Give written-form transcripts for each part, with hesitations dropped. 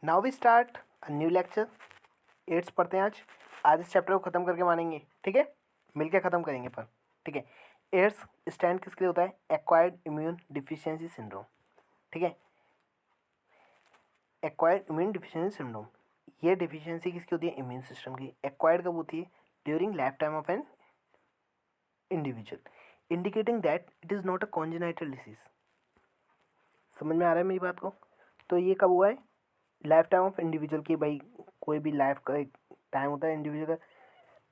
Now we start a new lecture. AIDS पढ़ते हैं आज इस चैप्टर को ख़त्म करके मानेंगे, ठीक है। मिलके ख़त्म करेंगे पर, ठीक है। एड्स स्टैंड किसके लिए होता है? एक्वायर्ड इम्यून डिफिशियंसी सिंड्रोम, ठीक है। एक्वायर्ड इम्यून डिफिशियंसी सिंड्रोम, ये डिफिशियंसी किसकी होती है? इम्यून सिस्टम की। एक्वायर्ड कब होती है? During life time of an individual, indicating that it is not a congenital disease. समझ में आ रहा है मेरी बात को? तो ये कब हुआ है? लाइफ टाइम ऑफ इंडिविजुअल की, भाई कोई भी लाइफ का एक टाइम होता है इंडिविजुअल का,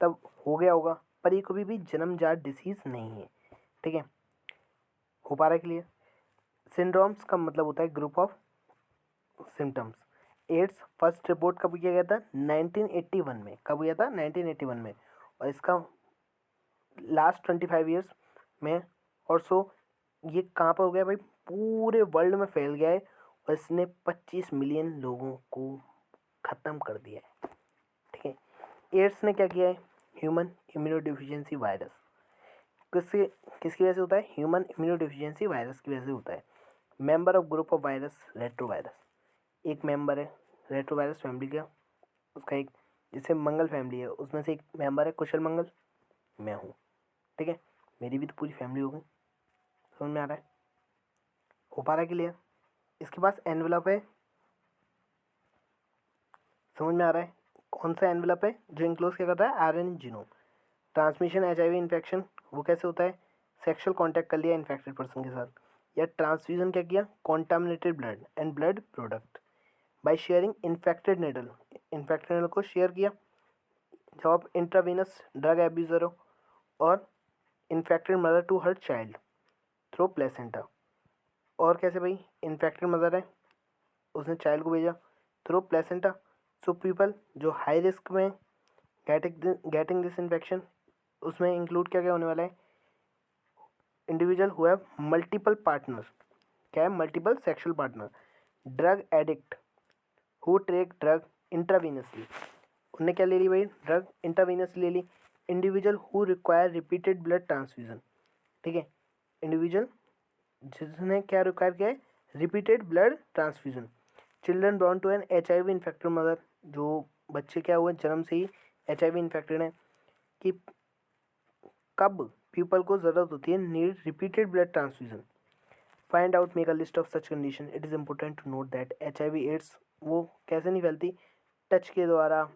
तब हो गया होगा, पर ये कभी भी जन्मजात डिसीज़ नहीं है, ठीक है। हो पा रहा है क्लियर? सिंड्रोम्स का मतलब होता है group of symptoms. AIDS first report कब किया गया था? 1981 में। कब हुआ था? 1981 में। और इसका लास्ट 25 ईयर्स में और सो ये कहाँ पर हो गया भाई? पूरे वर्ल्ड में फैल गया है और इसने 25 मिलियन लोगों को ख़त्म कर दिया है, ठीक है। एड्स ने क्या किया है? ह्यूमन इम्यूनोडिफिशियंसी वायरस किससे किसकी वजह से होता है? ह्यूमन इम्यूनोडिफिशियंसी वायरस की वजह से होता है। Member of group of virus retrovirus, एक मेंबर है रेट्रोवायरस फैमिली का, उसका एक, जैसे मंगल फैमिली है उसमें से एक मेंबर है कुशल मंगल, मैं हूँ, ठीक है। मेरी भी तो पूरी फैमिली हो गई। समझ में आ रहा है? हो पा रहा है क्लियर? इसके पास एनवेलप है, समझ में आ रहा है? कौन सा एनवेलप है जो इंक्लोज क्या करता है? RNA genome. Transmission HIV infection वो कैसे होता है? सेक्सुअल कांटेक्ट कर लिया इन्फेक्टेड पर्सन के साथ, या ट्रांसफ्यूजन क्या किया? Contaminated blood and blood product by sharing infected needle, infected needle को शेयर किया। जब आप इंट्रावेनस ड्रग एब्यूजर हो, और infected mother to her child through placenta, और कैसे भाई? इन्फेक्टेड मदर है, उसने चाइल्ड को भेजा थ्रू प्लेसेंटा। सो पीपल जो हाई रिस्क में गेटिंग दिस इन्फेक्शन, उसमें इंक्लूड क्या क्या होने वाला है? Individual who have multiple partner, क्या है? Multiple sexual partner. Drug addict who take drug intravenously, उनने क्या ले ली भाई? ड्रग इंट्रावीनसली ले ली। Individual who require repeated blood transfusion, ठीक है। इंडिविजुअल जिसने क्या रिक्वायर किया है? Repeated blood transfusion. Children born to an HIV infected mother, जो बच्चे क्या हुए जन्म से ही एचआईवी इन्फेक्टेड हैं, कि कब पीपल को ज़रूरत होती है? Need repeated blood transfusion. Find out, make a list of such condition. It is important to note that HIV AIDS वो कैसे नहीं फैलती? टच के द्वारा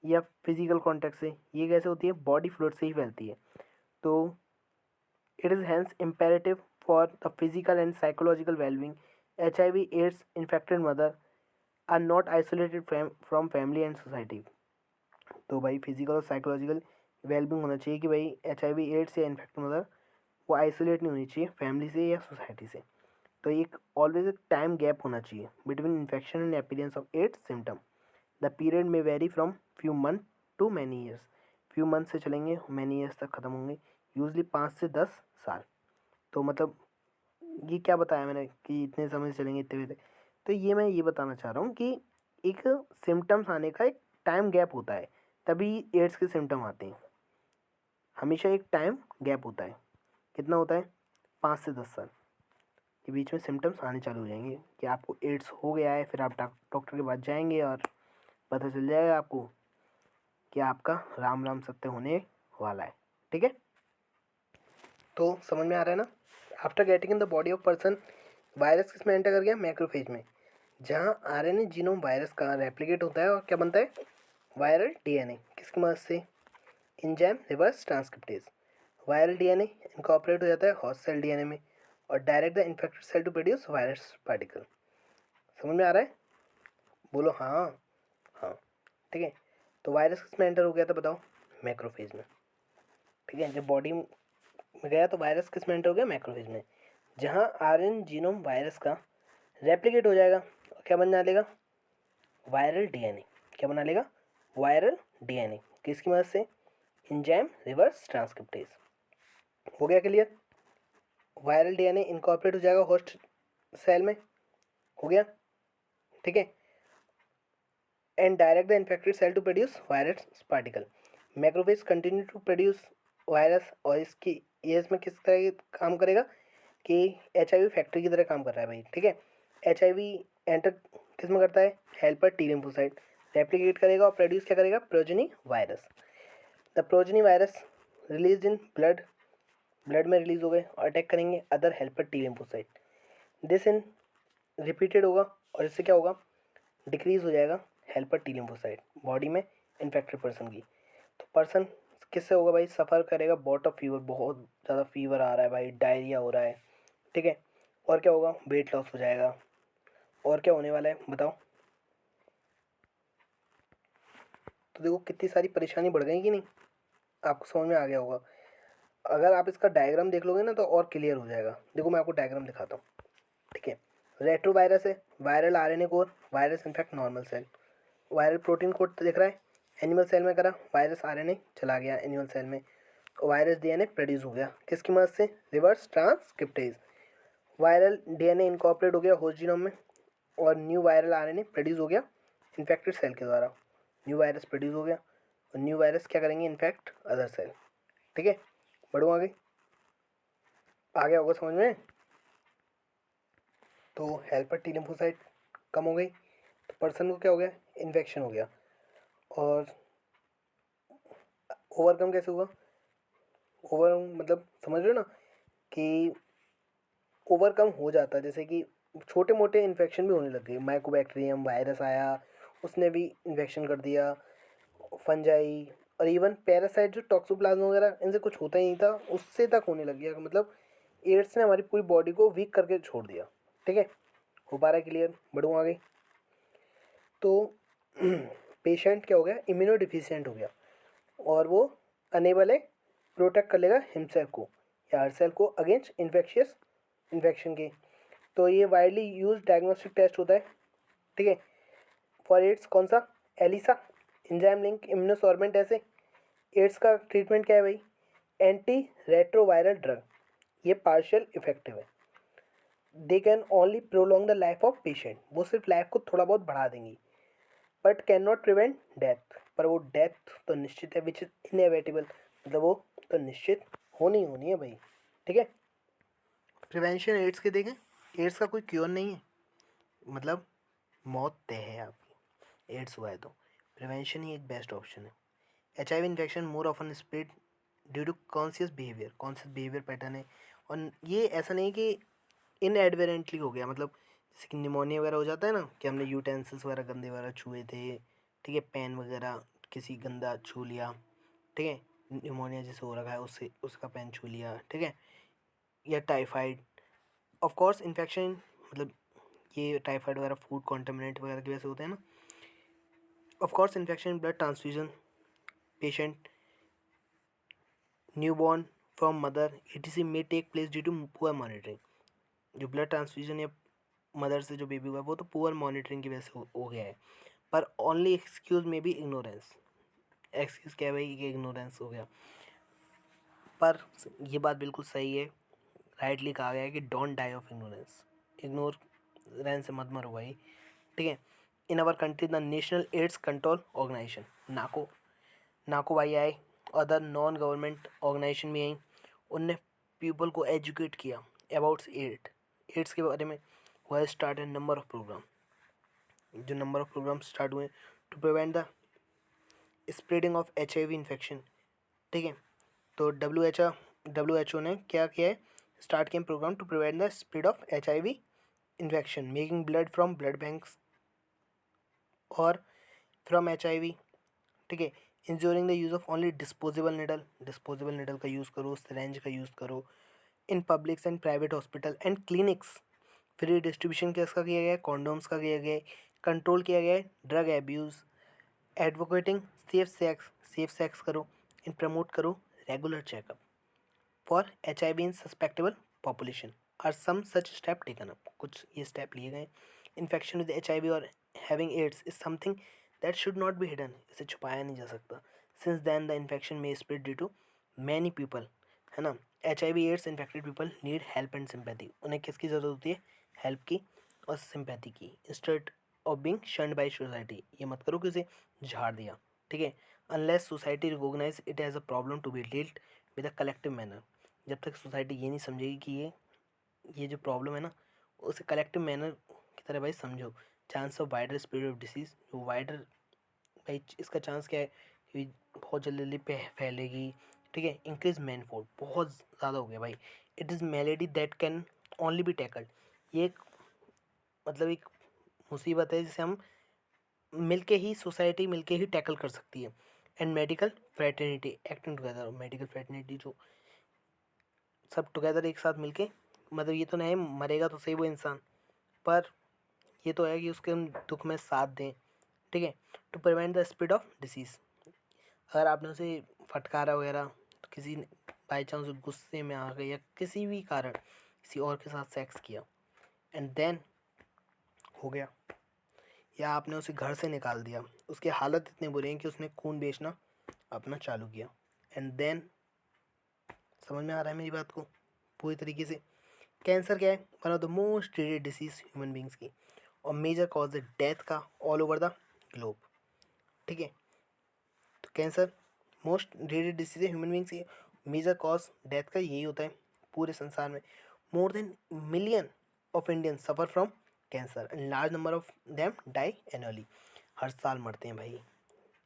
या फिजिकल कांटेक्ट से। ये कैसे होती है? बॉडी फ्लूइड से ही फैलती है। तो it is hence imperative for the physical and psychological wellbeing. HIV AIDS infected mother are not isolated from family and society. तो भाई फिजिकल और साइकोलॉजिकल वेलबींग होना चाहिए कि भाई एचआईवी एड्स या इन्फेक्टेड मदर वो आइसोलेट नहीं होनी चाहिए फैमिली से या सोसाइटी से। तो एक ऑलवेज एक टाइम गैप होना चाहिए between infection and appearance of AIDS symptom. The period में vary from few month to many years, few month से चलेंगे मैनी ईयर्स तक ख़त्म होंगे, यूजली 5 से 10 साल। तो मतलब ये क्या बताया मैंने कि इतने समय से चलेंगे इतने बजे तक? तो ये मैं ये बताना चाह रहा हूँ कि एक सिम्टम्स आने का एक टाइम गैप होता है, तभी एड्स के सिम्टम आते हैं। हमेशा एक टाइम गैप होता है। कितना होता है? 5 से 10 साल के बीच में सिम्टम्स आने चालू हो जाएंगे कि आपको एड्स हो गया है। फिर आप डॉक्टर के पास जाएंगे और पता चल जाएगा आपको कि आपका राम राम सत्य होने वाला है, ठीक है। तो समझ में आ रहा है ना? After getting in the body of person, virus किस में एंटर कर गया? मैक्रोफेज में, जहाँ आरएनए जीनोम वायरस का रेप्लिकेट होता है और क्या बनता है? Viral DNA. किसकी मदद से? Enzyme reverse transcriptase. Viral DNA incorporate हो जाता है हॉस्ट सेल डीएनए में और direct the infected cell to produce virus particle. समझ में आ रहा है? बोलो हाँ। हाँ, ठीक है। तो वायरस किस में एंटर हो गया था बताओ? मैक्रोफेज में, ठीक है। जब बॉडी में गया तो वायरस किस में एंटर हो गया? मैक्रोफेज में, जहाँ आरएन जीनोम वायरस का रेप्लिकेट हो जाएगा और क्या बन जाएगा? Viral DNA. क्या बना लेगा? Viral DNA. किसकी मदद से? Enzyme reverse transcriptase. हो गया क्लियर? वायरल डीएनए इनकॉर्पोरेट हो जाएगा होस्ट सेल में, हो गया, ठीक है। And direct the infected cell to produce virus particle. Macrophage continue to produce virus, और इसकी ये इसमें किस तरह काम करेगा कि एचआईवी फैक्ट्री की तरह काम कर रहा है भाई, ठीक है। एचआईवी एंटर किस में करता है, हेल्पर टी लिम्फोसाइट रेप्लिकेट करेगा और प्रोड्यूस क्या करेगा, progeny virus. The progeny virus release in blood, blood में रिलीज हो गए और अटैक करेंगे other helper T lymphocyte. This in repeated होगा और इससे क्या होगा, डिक्रीज हो जाएगा हेल्पर टी लिम्फोसाइट बॉडी में इन्फेक्टेड पर्सन की। तो पर्सन किससे होगा भाई, सफ़र करेगा बॉट ऑफ फीवर, बहुत ज़्यादा फीवर आ रहा है भाई, डायरिया हो रहा है, ठीक है। और क्या होगा, वेट लॉस हो जाएगा। और क्या होने वाला है बताओ। तो देखो कितनी सारी परेशानी बढ़ गई कि नहीं, आपको समझ में आ गया होगा। अगर आप इसका डायग्राम देख लोगे ना तो और क्लियर हो जाएगा। देखो मैं आपको डायग्राम दिखाता हूँ, ठीक है। रेट्रो वायरस है, viral RNA core, virus infect normal cell. Viral protein code तो दिख रहा है, एनिमल सेल में करा, वायरस आरएनए चला गया एनिमल सेल में, वायरस डीएनए प्रोड्यूस हो गया किसकी मदद से, reverse transcriptase. Viral DNA incorporate हो गया होस्ट जीनोम में और न्यू वायरल आरएनए प्रोड्यूस हो गया इन्फेक्टेड सेल के द्वारा। न्यू वायरस प्रोड्यूस हो गया और न्यू वायरस क्या करेंगे, इन्फेक्ट अदर सेल, ठीक है। बढ़ो आगे, आ गया होगा समझ में। तो हेल्पर टी लिम्फोसाइट कम हो गई तो पर्सन को क्या हो गया, इन्फेक्शन हो गया। और ओवरकम कैसे हुआ, ओवर मतलब समझ रहे हो ना कि ओवरकम हो जाता है, जैसे कि छोटे मोटे इन्फेक्शन भी होने लग गए, माइकोबैक्टीरियम वायरस आया उसने भी इन्फेक्शन कर दिया, फंजाई और इवन पैरासाइट जो टॉक्सोप्लाज्मा वगैरह इनसे कुछ होता ही नहीं था उससे तक होने लग गया। मतलब एड्स ने हमारी पूरी बॉडी को वीक करके छोड़ दिया, ठीक है। हो पा रहा है क्लियर, बढ़ूँ आगे। तो पेशेंट क्या हो गया, इम्यूनो डिफिशियंट हो गया और वो अनेबल है प्रोटेक्ट कर लेगा हिमसेल्फ को या हर सेल को अगेंस्ट इन्फेक्शियस इन्फेक्शन के। तो ये वाइडली यूज डायग्नोस्टिक टेस्ट होता है, ठीक है। फॉर एड्स कौन सा, एलिसा एंजाइम लिंक इम्यूनोसॉर्बेंट। ऐसे एड्स का ट्रीटमेंट क्या है भाई, एंटी रेट्रोवायरल ड्रग, ये पार्शियल इफेक्टिव है। They can only prolong the life of patient, वो सिर्फ लाइफ को थोड़ा बहुत बढ़ा देंगी but can not prevent death, पर वो डेथ तो निश्चित है, विच इज इनएविटेबल, मतलब वो तो निश्चित होनी होनी है भाई, ठीक है। प्रिवेंशन एड्स के देखें, एड्स का कोई क्योर नहीं है, मतलब मौत तय है आपकी एड्स हुआ है तो प्रिवेंशन ही एक बेस्ट ऑप्शन है। HIV infection more often spread due to conscious behaviour pattern है। और ये ऐसा नहीं कि इनएडवेरेंटली हो गया, मतलब जैसे कि निमोनिया वगैरह हो जाता है ना कि हमने यूटेंसिल्स वगैरह गंदे वगैरह छुए थे, ठीक है, पेन वगैरह किसी गंदा छू लिया, ठीक है, निमोनिया जैसे हो रखा है उससे उसका पेन छू लिया, ठीक है, या टाइफाइड। ऑफ कोर्स इन्फेक्शन मतलब ये टाइफाइड वगैरह फूड कॉन्टामिनेंट वगैरह की वजह से होते हैं ना। Of course infection blood transfusion, patient newborn from mother etc may take place due to poor monitoring. जो ब्लड ट्रांसफ्यूजन या मदर से जो बेबी हुआ है वो तो पुअर मॉनिटरिंग की वजह से हो गया है, पर ओनली एक्सक्यूज में भी इग्नोरेंस। एक्सक्यूज क्या है भाई, कि इग्नोरेंस हो गया, पर ये बात बिल्कुल सही है, राइटली कहा गया है कि don't die of ignorance, ignorance से मत मरो भाई, ठीक है। In our country the national AIDS control organisation NACO भाई आए, अदर नॉन गवर्नमेंट ऑर्गेनाइजेशन भी आई, उनने पीपल को एजुकेट किया अबाउट एड्स के बारे में। हुआ start and number of program, जो नंबर ऑफ प्रोग्राम स्टार्ट हुए to prevent the spreading of HIV infection, ठीक है। तो WHO ने क्या किया है, स्टार्ट किया program to prevent the spread of HIV infection, making blood from blood banks और फ्रॉम HIV, ठीक है। Ensuring the use of only disposable needle का यूज़ करो, सिरेंज का यूज़ करो in publics and private hospital and clinics. Free distribution किसका किया गया है, कॉन्डोम्स का किया गया है। कंट्रोल किया गया है drug abuse, advocating safe sex करो इन प्रमोट करो regular checkup for HIV in susceptible population are some such step taken up. कुछ ये स्टेप लिए गए। इन्फेक्शन विद HIV और having AIDS is something that should not be hidden, इसे छुपाया नहीं जा सकता। सिंस देन द इन्फेक्शन में spread due to many people, है ना। HIV AIDS infected people need help and sympathy, उन्हें किसकी ज़रूरत होती है, हेल्प की और सिंपैथी की, instead of being shunned by society. ये मत करो कि उसे झाड़ दिया, ठीक है। Unless society recognise it as a problem to be dealt with a collective manner, जब तक सोसाइटी ये नहीं समझेगी कि ये जो प्रॉब्लम है ना उसे कलेक्टिव मैनर की तरह भाई समझो, chance of wider spread of disease, जो वाइडर भाई इसका चांस क्या है कि बहुत जल्दी फैलेगी, ठीक है। इंक्रीज मैनफोल्ड, बहुत ज़्यादा हो गया भाई। It is melody that can only B tackled, ये एक मतलब एक मुसीबत है जिसे हम मिलके ही, सोसाइटी मिलके ही टैकल कर सकती है। And medical fraternity acting together, medical fraternity जो सब टुगेदर एक साथ मिलके, मतलब ये तो नहीं मरेगा तो सही वो इंसान, पर ये तो है कि उसके हम दुख में साथ दें, ठीक है। To prevent the spread of disease, अगर आपने उसे फटकारा वगैरह, तो किसी ने बाई चांस गुस्से में आ गए या किसी भी कारण किसी और के साथ सेक्स किया एंड देन हो गया, या आपने उसे घर से निकाल दिया, उसकी हालत इतनी बुरी है कि उसने खून बेचना अपना चालू किया एंड देन, समझ में आ रहा है मेरी बात को पूरी तरीके से। कैंसर क्या है? One of the most treated disease human beings की, और मेजर कॉज है डेथ का ऑल ओवर द ग्लोब, ठीक है। तो कैंसर मोस्ट ट्रीटेड डिसीज है ह्यूमन बींग्स की, मेजर कॉज डेथ का यही होता है पूरे संसार में। More than million of Indian suffer from cancer and large number of them die annually, हर साल मरते हैं भाई,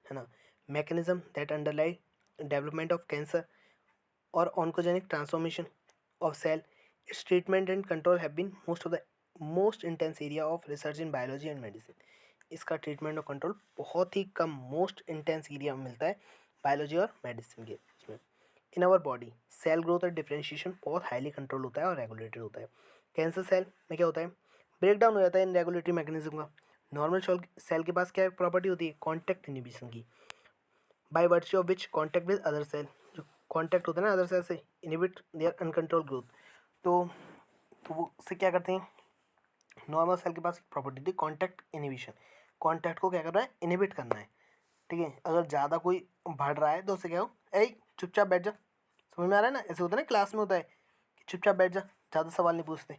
है ना। Mechanism that underlie development of cancer or oncogenic transformation of cell, its treatment and control have been most intense area of research in biology and medicine. इसका treatment और control बहुत ही कम मोस्ट इंटेंस एरिया में मिलता है biology और medicine के उसमें। In our body cell growth और डिफरेंशिएशन बहुत हाईली कंट्रोल होता है और रेगुलेटेड होता है। कैंसर सेल में क्या होता है? ब्रेक डाउन हो जाता है इन रेगुलेटरी मैकेनिज्म का। नॉर्मल सेल के पास क्या प्रॉपर्टी होती है? कॉन्टैक्ट इनहिबिशन की, by virtue of which contact with other cell, जो कॉन्टैक्ट होता है ना अदर सेल से, इनहिबिट देयर अनकंट्रोल ग्रोथ। तो वो से क्या करते हैं? नॉर्मल सेल के पास एक प्रॉपर्टी थी कॉन्टैक्ट इनहिबिशन, कॉन्टैक्ट को क्या करना है? इनहिबिट करना है, ठीक है। अगर ज़्यादा कोई बढ़ रहा है तो उसे क्या हो, ऐ चुपचाप बैठ जा, समझ में आ रहा है ना? ऐसे होता है ना क्लास में होता है कि चुपचाप बैठ जा, ज़्यादा सवाल नहीं पूछते,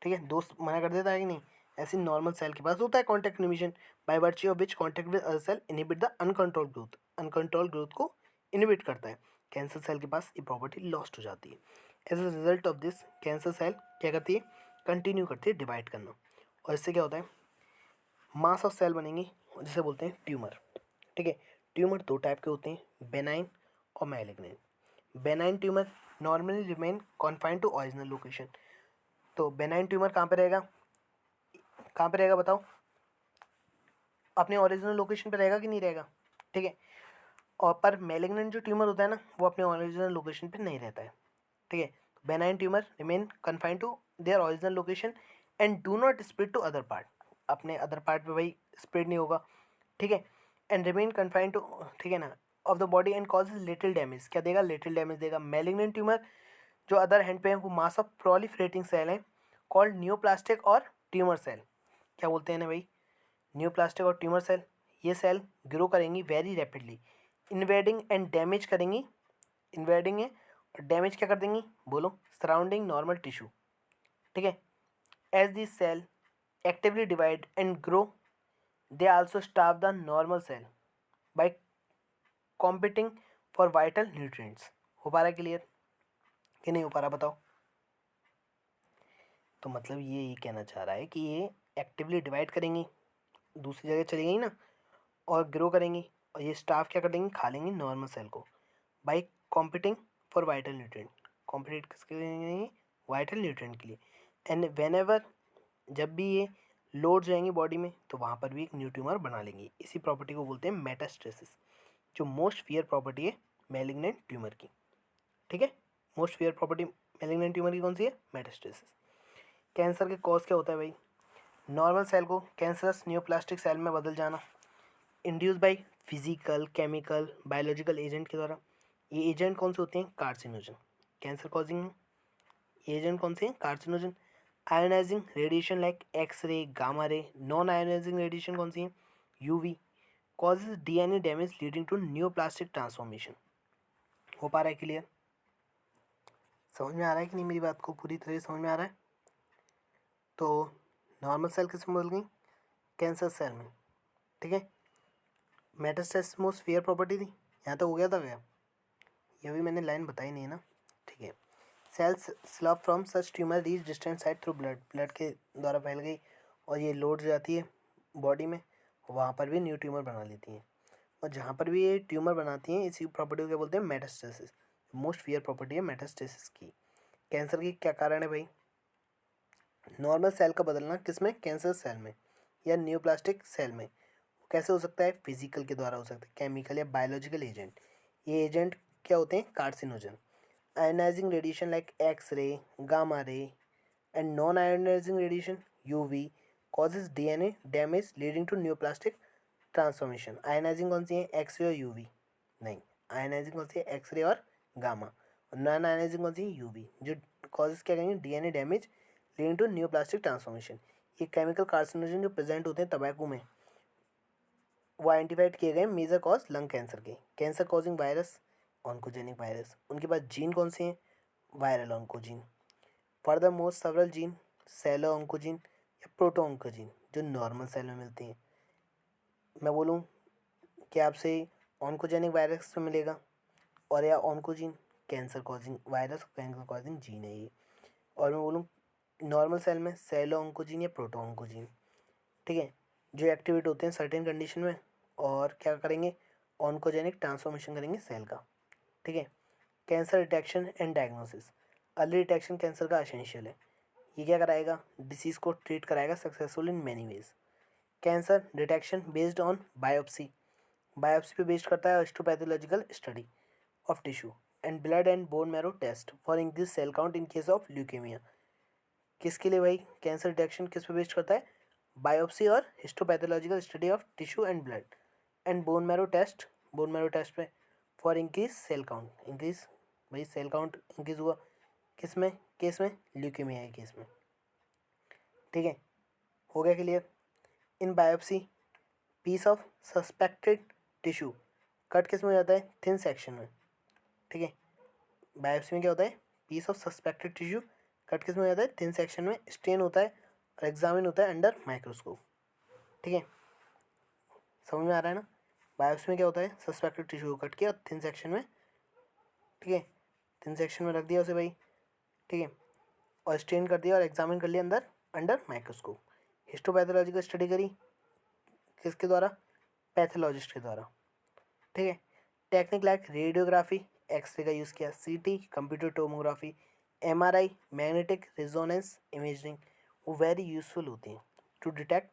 ठीक है, दोस्त मना कर देता है कि नहीं, ऐसे नॉर्मल सेल के पास होता है contact inhibition, by virtue of which contact with other cell inhibit the uncontrol growth, uncontrol growth को इनहिबिट करता है। कैंसर सेल के पास ये प्रॉपर्टी लॉस्ट हो जाती है। As a result of this cancer cell क्या करती है? कंटिन्यू करती है डिवाइड करना, और इससे क्या होता है? मास ऑफ सेल बनेंगी जिसे बोलते हैं ट्यूमर, ठीक है। ट्यूमर दो टाइप के होते हैं, बेनाइन और malignant. Benign tumour normally remain confined to original location. तो बेनाइन ट्यूमर कहाँ पे रहेगा? कहाँ पे रहेगा बताओ? अपने ओरिजिनल लोकेशन पे रहेगा कि नहीं रहेगा, ठीक है। और पर मैलिग्नेंट जो ट्यूमर होता है ना, वो अपने ओरिजिनल लोकेशन पे नहीं रहता है, ठीक है। Benign tumour remain confined to their original location and do not spread to other part, अपने अदर पार्ट पे भाई स्प्रेड नहीं होगा, ठीक है। एंड रिमेन कन्फाइंड टू, ठीक है ना, of the body and causes little damage, क्या देगा? लिटिल डैमेज देगा। मैलिग्नेंट ट्यूमर जो अदर हैंड पे है वो मास ऑफ प्रोलिफरेटिंग सेल है कॉल्ड न्यूप्लास्टिक और ट्यूमर सेल, क्या बोलते हैं ना भाई? न्यूप्लास्टिक और ट्यूमर सेल, ये सेल ग्रो करेंगी very rapidly, invading and damage करेंगी, इन्वेडिंग है और डैमेज क्या कर देंगी? बोलो, सराउंडिंग नॉर्मल टिश्यू, ठीक है। As this cell actively divide and grow they also starve the normal cell by competing for vital nutrients. हो पा रहा है क्लियर कि नहीं हो पा रहा बताओ? तो मतलब ये कहना चाह रहा है कि ये एक्टिवली डिवाइड करेंगी, दूसरी जगह चली गई ना, और ग्रो करेंगी, और ये स्टाफ क्या कर देंगी? खा लेंगी नॉर्मल सेल को by competing for vital nutrient. Compete किसके लिए करेंगी? वाइटल न्यूट्रिएंट के लिए। एंड वेन एवर, जब भी ये लोड जाएंगी बॉडी में तो वहाँ पर भी एक न्यू ट्यूमर बना लेंगी। इसी प्रॉपर्टी को बोलते हैं मेटास्टेसिस, जो मोस्ट फियर प्रॉपर्टी है मैलिग्नेंट ट्यूमर की, ठीक है। Most fear property malignant tumour की कौन सी है? मेटास्टेसिस। कैंसर के कॉज क्या होता है भाई? नॉर्मल सेल को कैंसरस न्यूप्लास्टिक सेल में बदल जाना, induce by physical, chemical, biological agent के द्वारा। ये एजेंट कौन से होते हैं? कार्सिनोजन, कैंसर कॉजिंग एजेंट कौन से हैं? Carcinogen. Ionizing radiation like X ray, gamma ray. Non ionizing radiation कौन सी है? UV. Causes DNA damage leading to neoplastic transformation. हो पा रहा है क्लियर? समझ में आ रहा है कि नहीं मेरी बात को? पूरी तरह से समझ में आ रहा है? तो नॉर्मल सेल किस में बदल गई? कैंसर सेल में, ठीक है। मेटास्टेसिस मोस्ट फियर प्रॉपर्टी थी, यहाँ तक हो गया था क्या? ये भी मैंने लाइन बताई नहीं है ना, ठीक है। Cells slough from such tumour reach distant site through blood, blood के द्वारा फैल गई और ये लोड जाती है बॉडी में, वहाँ पर भी न्यू ट्यूमर बना लेती हैं। और जहाँ पर भी ये ट्यूमर बनाती हैं इसी प्रॉपर्टी को क्या बोलते हैं, मेटास्टेसिस। मोस्ट फियर प्रॉपर्टी है मेटास्टेसिस की। कैंसर की क्या कारण है भाई, नॉर्मल सेल का बदलना, किसमें, कैंसर सेल में या न्यूप्लास्टिक सेल में। कैसे हो सकता है, फिजिकल के द्वारा हो सकता है, केमिकल या बायोलॉजिकल एजेंट। ये एजेंट क्या होते हैं, carcinogen. Ionizing radiation like X ray, gamma ray and non ionizing radiation UV causes DNA damage leading to neoplastic transformation. Ionizing कौन सी है, एक्सरे और यूवी, नहीं, आयनाइजिंग कौन सी है, एक्सरे और गामा। और नॉन आयनाइजिंग कौन सी है, यूवी, जो कॉजेज क्या कहेंगे, DNA damage leading to neoplastic transformation. ये केमिकल कार्सिनोजन जो प्रेजेंट होते हैं तंबाकू में, वो आइडेंटिफाइड किए गए मेजर कॉज लंग कैंसर के। Cancer causing virus, oncogenic virus. उनके पास जीन कौन से हैं, viral oncogene. Further most several gene, cello oncogene या प्रोटो ऑन्कोजीन, जो नॉर्मल सेल में मिलते हैं। मैं बोलूँ कि आपसे ऑन्कोजेनिक वायरस से मिलेगा, और या oncogene cancer causing virus, cancer causing gene है ये। और मैं बोलूँ नॉर्मल सेल में सेलो ऑन्कोजीन या प्रोटो ऑन्कोजीन, ठीक है, जो एक्टिवेट होते हैं सर्टेन कंडीशन में और क्या करेंगे, ऑन्कोजेनिक ट्रांसफॉर्मेशन करेंगे सेल का, ठीक है। Cancer detection and diagnosis, early detection cancer का एसेंशियल है। ये क्या कराएगा, डिसीज़ को ट्रीट कराएगा successful in many ways. Cancer detection based on biopsy, biopsy पे बेस्ड करता है histopathological study of tissue and blood and bone marrow test for increase cell count in case of leukaemia. किसके लिए भाई, cancer detection किस पे based करता है, बायोप्सी और histopathological study of tissue and blood and bone marrow test पे for increase cell count, increase, भाई सेल काउंट इंक्रीज हुआ किस में, केस में, ल्यूकेमिया के केस में, ठीक है। हो गया clear. In biopsy piece of suspected tissue cut किस में हो जाता है, थिन सेक्शन में, ठीक है। बायोप्सी में क्या होता है, piece of suspected tissue cut किस में हो जाता है, थिन सेक्शन में, स्टेन होता है और एग्जामिन होता है अंडर माइक्रोस्कोप, ठीक है। समझ में आ रहा है ना, बायोप्सी में क्या होता है, सस्पेक्टेड टिश्यू कट किया थिन सेक्शन में, ठीक है, थिन सेक्शन में रख दिया उसे भाई, ठीक है, और स्टेन कर दिया और एग्जामिन कर लिया अंदर अंडर माइक्रोस्कोप। हिस्टोपैथोलॉजिकल स्टडी करी किसके द्वारा, पैथोलॉजिस्ट के द्वारा, ठीक है। टेक्निक लाइक रेडियोग्राफी, एक्सरे का यूज़ किया, CT computer tomography, MRI magnetic resonance imaging, वो वेरी यूजफुल होती हैं to detect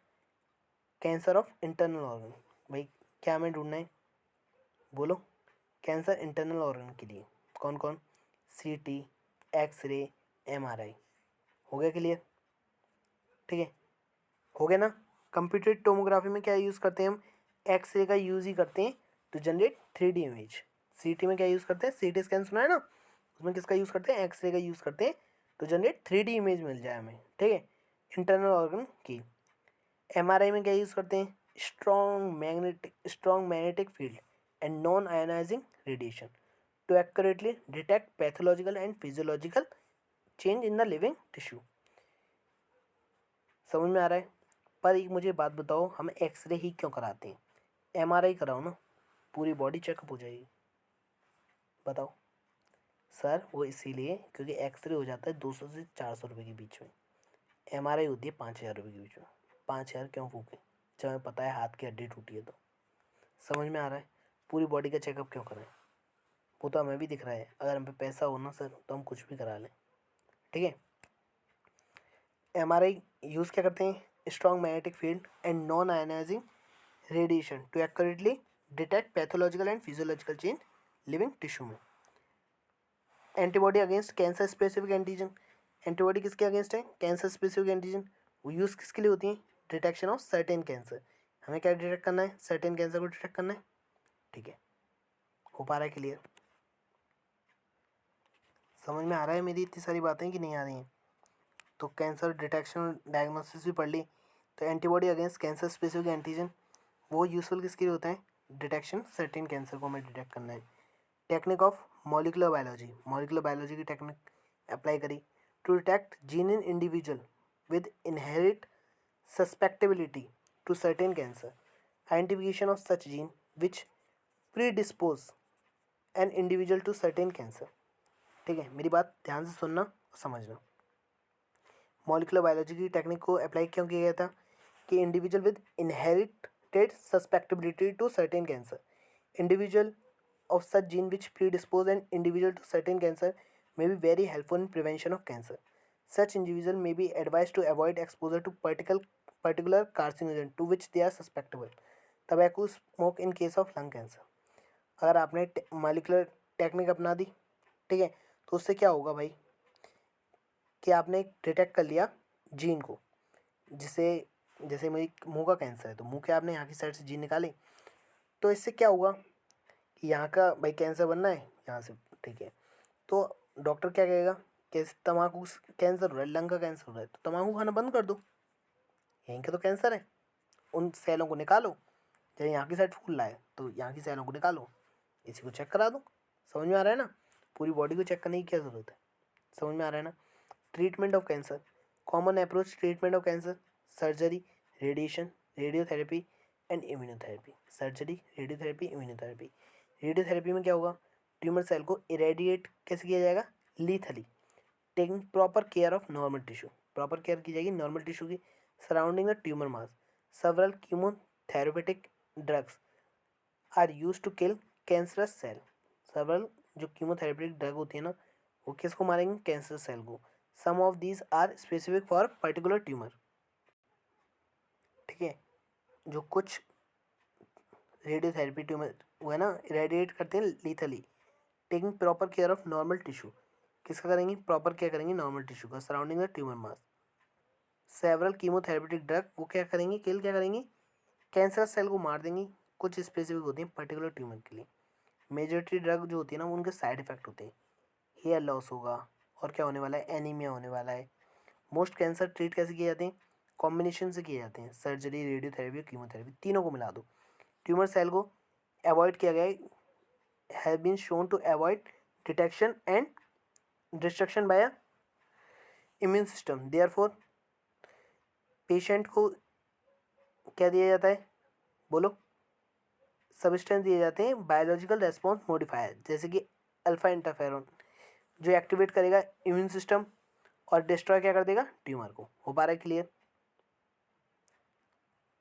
cancer of internal organ. भाई क्या हमें ढूंढना है, बोलो, कैंसर इंटरनल ऑर्गन के लिए कौन कौन, सीटी, एक्सरे, एमआरआई। हो गया क्लियर, ठीक है, हो गया ना। कंप्यूटर टोमोग्राफी में क्या यूज़ करते हैं हम, एक्सरे का यूज़ ही करते हैं टू जनरेट 3D इमेज। सीटी में क्या यूज़ करते हैं, सीटी स्कैन सुना है ना, उसमें किसका यूज़ करते हैं, एक्सरे का यूज़ करते हैं टू जनरेट 3D इमेज मिल जाए हमें, ठीक है, इंटरनल ऑर्गन की। एमआरआई में क्या यूज़ करते हैं, strong magnetic field and non ionizing radiation to accurately detect pathological and physiological change in the living tissue. समझ में आ रहा है। पर एक मुझे बात बताओ, हम एक्सरे ही क्यों कराते हैं, एमआरआई कराओ ना, पूरी बॉडी चेकअप हो जाएगी। बताओ सर, वो इसीलिए क्योंकि एक्सरे हो जाता है 200 से 400 रुपये के बीच में, एमआरआई होती है 5,000 रुपये के बीच में। 5,000 क्यों फूकें जब हमें पता है हाथ की हड्डी टूटी है तो। समझ में आ रहा है, पूरी बॉडी का चेकअप क्यों कराएं, वो तो हमें भी दिख रहा है, अगर हम पे पैसा हो ना सर तो हम कुछ भी करा लें, ठीक है। एमआरआई यूज़ क्या करते हैं, strong magnetic field and non ionizing radiation to accurately detect pathological and physiological change living tissue में। Antibody against cancer specific antigen, antibody किसके अगेंस्ट है, कैंसर स्पेसिफिक एंटीजन। वो यूज़ किसके लिए होती है, डिटेक्शन ऑफ सर्टेन कैंसर। हमें क्या डिटेक्ट करना है, सर्टेन कैंसर को डिटेक्ट करना है, ठीक है। हो पा रहा है क्लियर, समझ में आ रहा है मेरी इतनी सारी बातें कि नहीं आ रही हैं। तो कैंसर डिटेक्शन डायग्नोसिस भी पढ़ ली। तो antibody against cancer specific antigen वो यूजफुल किसके लिए होता है, डिटेक्शन सर्टेन कैंसर को हमें डिटेक्ट करना है। टेक्निक ऑफ मॉलिकुलर बायोलॉजी की टेक्निक अप्लाई करी to detect gene in individual with inherit susceptibility to certain cancer, identification of such gene which predispose an individual to certain cancer. ठीक है, मेरी बात ध्यान से सुनना और समझना। मॉलिकुलर बायोलॉजी की टेक्निक को अप्लाई क्यों किया गया था, कि individual with inherited susceptibility to certain cancer, individual of such gene which predispose an individual to certain cancer may be very helpful in prevention of cancer. Such individual may be advised to avoid exposure to particular carcinogen to which they are susceptible. Tobacco smoke in case of lung cancer. अगर आपने molecular technique अपना दी, ठीक है, तो उससे क्या होगा भाई कि आपने डिटेक्ट कर लिया जीन को, जिसे जैसे मेरी मुंह का कैंसर है तो मुंह के आपने यहाँ की साइड से जीन निकाले, तो इससे क्या होगा कि यहाँ का भाई कैंसर बनना है यहाँ से, ठीक है, तो डॉक्टर क्या कहेगा कि तम्बाकू कैंसर हो रहा है, लंग का कैंसर हो रहा है, तो तम्बाकू खाना बंद कर दो, यहीं का तो कैंसर है, उन सेलों को निकालो, जब यहाँ की साइड फूल रहा है तो यहाँ की सेलों को निकालो, इसी को चेक करा दो। समझ में आ रहा है ना, पूरी बॉडी को चेक करने की क्या ज़रूरत है, समझ में आ रहा है ना। Treatment of cancer, common approach treatment of cancer, surgery, radiation, radiotherapy and immunotherapy. Surgery, radiotherapy, immunotherapy. Radiotherapy में क्या होगा, ट्यूमर सेल को इरेडिएट कैसे किया जाएगा, lethally, taking proper care of normal tissue, proper care की जाएगी नॉर्मल टिश्यू की surrounding the tumour mass. Several chemotherapeutic drugs are use to kill cancerous cell. Several जो कीमोथेरेपेटिक ड्रग होती है ना, वो किसको मारेंगे, कैंसर सेल को। Some of these are specific for particular tumour, ठीक है, जो कुछ रेडियोथेरेपी ट्यूमर वो है ना इरेडिएट करते हैं लीथली, taking proper care of normal tissue, किसका करेंगे, प्रॉपर केयर करेंगे नॉर्मल टिश्यू का surrounding the tumour mass. Several chemotherapeutic drug वो क्या करेंगे, किल क्या करेंगे, कैंसर सेल को मार देंगी, कुछ स्पेसिफिक होती हैं पर्टिकुलर ट्यूमर के लिए। मेजॉरिटी ड्रग जो होती है ना उनके साइड इफेक्ट होते हैं, हेयर लॉस होगा और क्या होने वाला है, एनीमिया होने वाला है। मोस्ट कैंसर ट्रीट कैसे किए जाते हैं, कॉम्बिनेशन से किए जाते हैं, सर्जरी, रेडियोथेरेपी और कीमोथेरेपी, तीनों को मिला दो। ट्यूमर सेल को अवॉइड किया गया have been shown to avoid detection and destruction by immune system. Therefore patient को क्या दिया जाता है, बोलो, सब्सटेंस दिए जाते हैं बायोलॉजिकल रेस्पॉन्स मॉडिफायर, जैसे कि अल्फा इंटरफेरॉन, जो एक्टिवेट करेगा इम्यून सिस्टम और डिस्ट्रॉय क्या कर देगा, ट्यूमर को। हो पा रहा है क्लियर।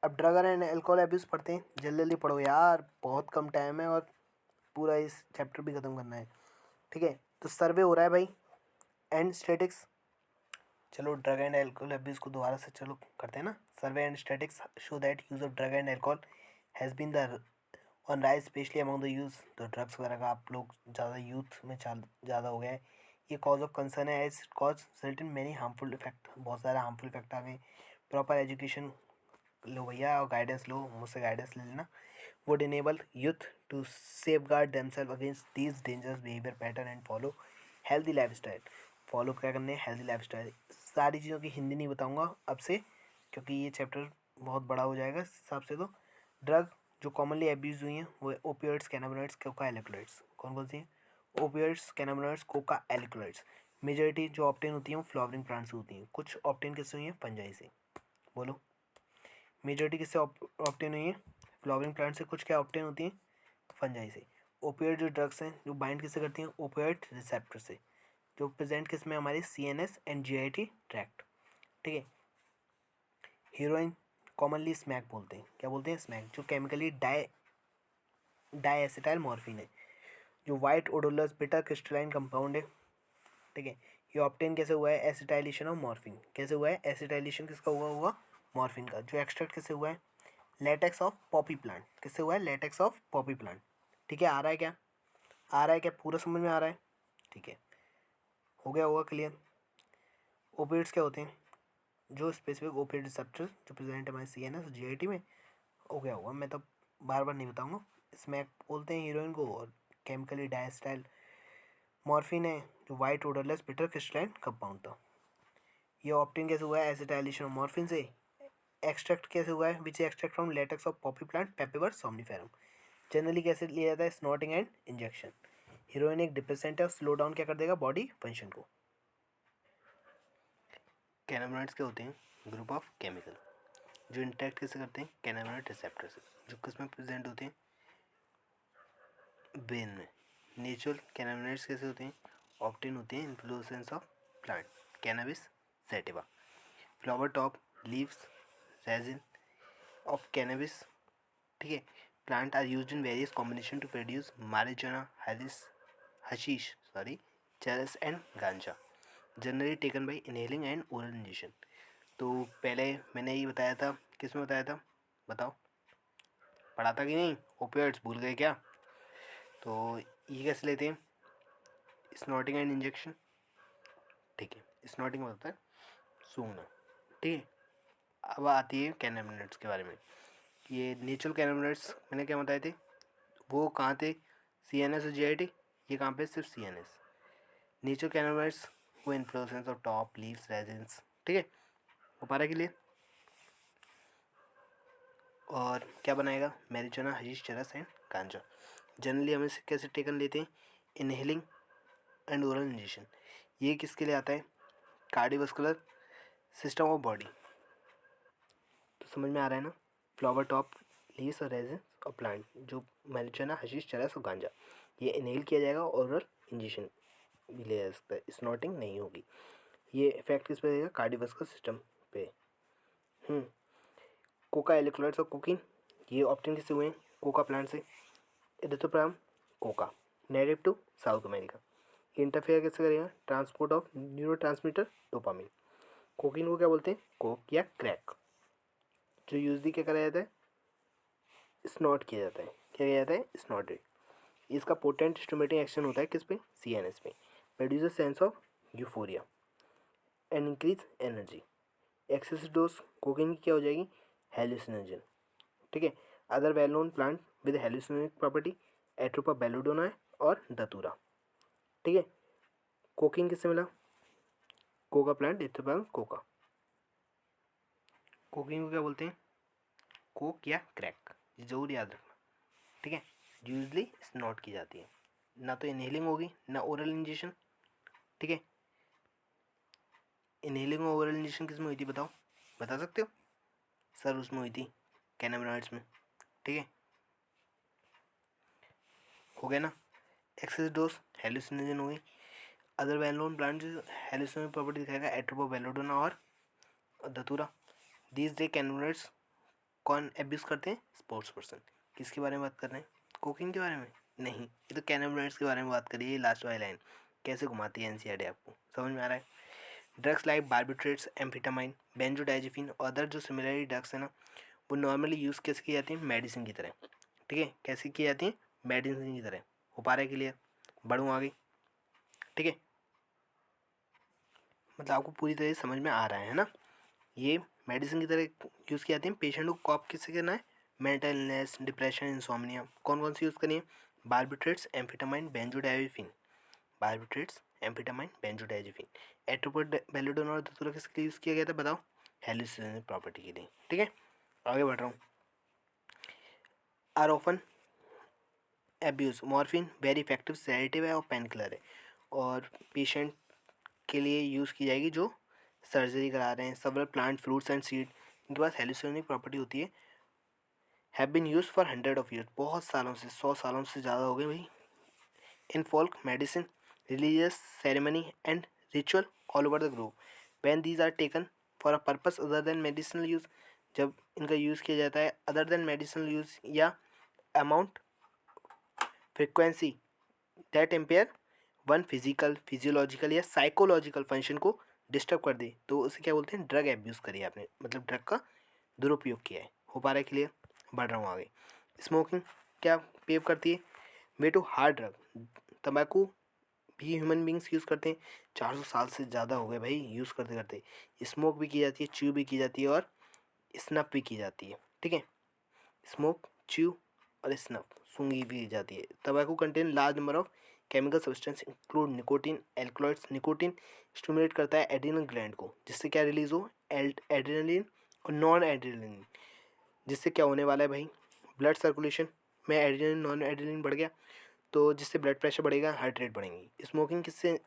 अब ड्रग एंड एल्कोहल अब्यूज़ पढ़ते हैं, जल्दी जल्दी पढ़ो यार, बहुत कम टाइम है और पूरा इस चैप्टर भी ख़त्म करना है, ठीक है। तो सर्वे हो रहा है भाई एंड स्टैटिक्स, चलो ड्रग एंड एल्कोहल अब्यूज़ को दोबारा से चलो करते हैं ना। Survey and statistics show that use of drug and alcohol has been the on rise especially among the youth. तो ड्रग्स वगैरह का आप लोग ज़्यादा यूथ में ज़्यादा हो गया है, ये कॉज ऑफ कंसर्न है as cause result in many harmful effect, बहुत सारे हार्मफुल इफेक्ट आ गए। प्रॉपर एजुकेशन लो भैया और गाइडेंस लो, मुझसे गाइडेंस ले लेना। Would enable youth to safeguard themselves against these dangerous behaviour pattern and follow healthy lifestyle. Follow क्या करने हैं, हेल्दी लाइफ स्टाइल। सारी चीज़ों की हिंदी नहीं बताऊँगा अब से, क्योंकि ये चैप्टर बहुत बड़ा हो जाएगा इस हिसाब से। तो ड्रग जो कॉमनली एब्यूज हुई हैं वो ओपियोइड्स, कैनाबिनॉइड्स, कोका एलिकोलॉइड्स। कौन कौन सी हैं, ओपियोइड्स, कैनाबिनॉइड्स, कोका एलिकोलॉइड्स। मेजॉरिटी जो ऑप्टेन होती हैं वो फ्लावरिंग प्लांट से होती हैं, कुछ ऑप्टेन किससे हुई हैं, फंजाई से। बोलो, मेजॉरिटी किससे ऑप्टेन हुई है, फ्लावरिंग प्लांट से, कुछ क्या ऑप्टेन होती हैं, फंजाई से। ओपियोइड जो ड्रग्स हैं जो बाइंड किससे करती हैं, ओपियोइड रिसेप्टर से, जो प्रेजेंट किस में, हमारे CNS एंड GIT ट्रैक्ट, ठीक है। हीरोइन कॉमनली स्मैक बोलते हैं, क्या बोलते हैं, स्मैक, जो केमिकली डाईएसिटाइल मॉर्फिन है, जो white odourless bitter crystalline compound है, ठीक है। ये ऑप्टेन कैसे हुआ है, एसिटाइलेशन ऑफ मॉर्फिन, कैसे हुआ है, एसिटाइलेशन किसका हुआ होगा, मॉर्फिन का। जो एक्सट्रैक्ट किससे हुआ है, लेटेक्स ऑफ पॉपी प्लांट, किससे हुआ है, लेटेक्स ऑफ पॉपी प्लांट, ठीक है। आ रहा है क्या, आ रहा है क्या, पूरा समझ में आ रहा है, ठीक है, हो गया होगा क्लियर। ओपिएड्स क्या होते हैं, जो स्पेसिफिक ओपिएड रिसेप्टर जो प्रेजेंट है हमारे CNS GIT में, हो गया होगा, मैं तो बार बार नहीं बताऊंगा। स्मैक बोलते हैं हीरोइन को, और केमिकली डायस्टाइल मॉर्फिन है, जो white odourless bitter crystalline compound था। ये ऑप्टेन कैसे हुआ है, एसिटाइलेशन ऑफ मॉर्फिन से। एक्सट्रैक्ट कैसे हुआ है, which extract from latex of poppy plant papaver somniferum. Generally कैसे लिया जाता है, स्नॉटिंग एंड इंजेक्शन। हीरोइन एक डिप्रेसेंट है, स्लो डाउन क्या कर देगा, बॉडी फंक्शन को। कैनाबिनॉइड्स क्या होते हैं, ग्रुप ऑफ केमिकल जो इंटरेक्ट कैसे करते हैं, कैनाबिनॉइड रिसेप्टर से, जो किसमें प्रेजेंट होते हैं, ब्रेन में। नेचुरल कैनाबिनॉइड्स कैसे होते हैं, ऑप्टेन होते हैं inflorescence of plant, cannabis sativa. Flower top, leaves, resin, of cannabis, ठीक है, plant are used in various combination to produce marijuana, hashish, charas and ganja, generally taken by inhaling and oral injection. तो पहले मैंने ये बताया था, किस में बताया था बताओ, पढ़ा था कि नहीं? ओपियोइड्स भूल गए क्या? तो ये कैसे लेते हैं? स्नॉटिंग एंड इंजेक्शन, ठीक है, स्नॉटिंग में होता है सूंघना, ठीक है। अब आती है कैनाबिनॉइड्स के बारे में। ये नेचुरल कैनाबिनॉइड्स मैंने क्या बताए थे, वो कहाँ थे? CNS और GIT, ये कहाँ पे? सिर्फ CNS। नेचुरल कैनाबिनॉइड्स वो inflorescence of top leaves resins, ठीक है, हो पा रहा है क्लियर? और क्या बनाएगा? मैरिजुआना, हशीश, चरस एंड गांजा। जनरली हम इसे कैसे टेकन लेते हैं? Inhaling and oral injection. ये किसके लिए आता है? Cardiovascular system of body. तो समझ में आ रहा है ना? फ्लावर टॉप लीव्स और रेजिन और प्लांट, जो मैरिजुआना, हशीश, चरस और गांजा, ये इनहेल किया जाएगा, ओरल इंजेक्शन भी लिया जा सकता है, स्नॉटिंग नहीं होगी। ये इफेक्ट किस पे देगा? कार्डियोवास्कुलर सिस्टम पे। कोका एलिक्लोइड्स और कोकीन, ये ऑप्टेन किससे हुए हैं? कोका प्लांट से। Erythroxylum coca, native to South America. Interfere कैसे करेगा? Transport of neurotransmitter dopamine. Cocaine को क्या बोलते हैं? कोक या क्रैक, जो यूजली क्या करा जाता है? स्नॉट किया जाता है। क्या किया जाता है? स्नॉटेड। इसका पोटेंट स्टिमुलेटिंग एक्शन होता है किस पे? CNS पे। Produce sense of euphoria and increase energy. Excessive dose cocaine की क्या हो जाएगी? हेलुसिनोजन, ठीक है। Other well known plant with हेलुसिनोजेनिक property, Atropa belladonna और दतूरा, ठीक है। कोकीन किससे मिला? Coca plant, Atropa Coca. Cocaine को क्या बोलते हैं? कोक या क्रैक, ये जरूर याद रखना, ठीक है। यूजली स्नॉट की जाती है, ना तो इनहेलिंग होगी ना ओरल इंजेक्शन, ठीक है। इनहेलिंग और ओरल इंजेक्शन किस में हुई थी बताओ, बता सकते हो? सर उसमें हुई थी कैनाबिनॉइड्स में, ठीक है, हो गया ना। एक्सेस डोज हेलुसिनोजन हो गई। अदर वेल नोन प्लांट जो हेलुसिनोजन प्रॉपर्टी दिखाएगा, एट्रोपा बेलोडोना और धतूरा। दीज डे कैनाबिनॉइड्स कौन एब्यूज करते हैं? Sports person. किसके बारे में बात कर रहे हैं? कोकिंग के बारे में नहीं, ये तो कैनाबिनॉइड्स के बारे में बात करिए। ये लास्ट वाली लाइन कैसे घुमाती है NCERT, आपको समझ में आ रहा है? Drugs like barbiturates, amphetamine, benzodiazepine और अदर जो सिमिलरली ड्रग्स है ना, वो नॉर्मली यूज़ कैसे की जाती है? मेडिसिन की तरह, ठीक है। कैसे की जाती है? मेडिसिन की तरह। हो पा रहा है क्लियर? बढ़ूँ आगे, ठीक है। मतलब आपको पूरी तरह से समझ में आ रहा है ना? ये मेडिसिन की तरह यूज़ की जाती है। पेशेंट को कॉप किससे करना है? Mental illness, depression, insomnia. कौन कौन सी यूज़ करनी है? Barbiturates, amphetamine, benzodiazepine. Barbiturates, amphetamine, benzodiazepine. Atropa belladonna और धतूरा किसके लिए यूज़ किया गया था बताओ? हेलुसिनोजेनिक प्रॉपर्टी के लिए, ठीक है। आगे बढ़ रहा हूँ। Are often abuse morphine, very effective sedative है और पेन किलर है, और पेशेंट के लिए यूज़ की जाएगी जो सर्जरी करा रहे हैं। Several plant, fruits and seed, इनके पास हेलुसिनोजेनिक प्रॉपर्टी होती है। Have been use for 100 of year, बहुत सालों से, 100 सालों से ज़्यादा हो गए भाई। In folk medicine, religious ceremony and ritual all over the globe, when these are taken for a purpose other than medicinal use, जब इनका यूज़ किया जाता है अदर देन मेडिसिनल यूज़ या amount, frequency that impair one physical, physiological या psychological function को disturb कर दे, तो उसे क्या बोलते हैं? ड्रग एब्यूज़ करी आपने, मतलब ड्रग का दुरुपयोग किया है। हो पा रहा है क्लियर? बढ़ रहा हूँ आगे। स्मोकिंग क्या पेव करती है? वे टू हार्ड ड्रग, तंबाकू भी ह्यूमन बींग्स यूज़ करते हैं। 400 साल से ज़्यादा हो गए भाई यूज़ करते करते। स्मोक भी की जाती है, च्यू भी की जाती है और स्नफ भी की जाती है, ठीक है। स्मोक, च्यू और स्नफ, सूंघी भी की जाती है। तंबाकू contain large number of chemical substance include nicotine, alkaloids. Nicotine stimulate करता है एड्रिनल ग्लैंड को, जिससे क्या रिलीज हो? एड्रेनलिन और नॉन एड्रेनलिन, जिससे क्या होने वाला है भाई? ब्लड सर्कुलेशन में एड्रेनलिन, नॉन एड्रेनलिन बढ़ गया, तो जिससे ब्लड प्रेशर बढ़ेगा, हार्ट रेट बढ़ेंगी। स्मोकिंग किससे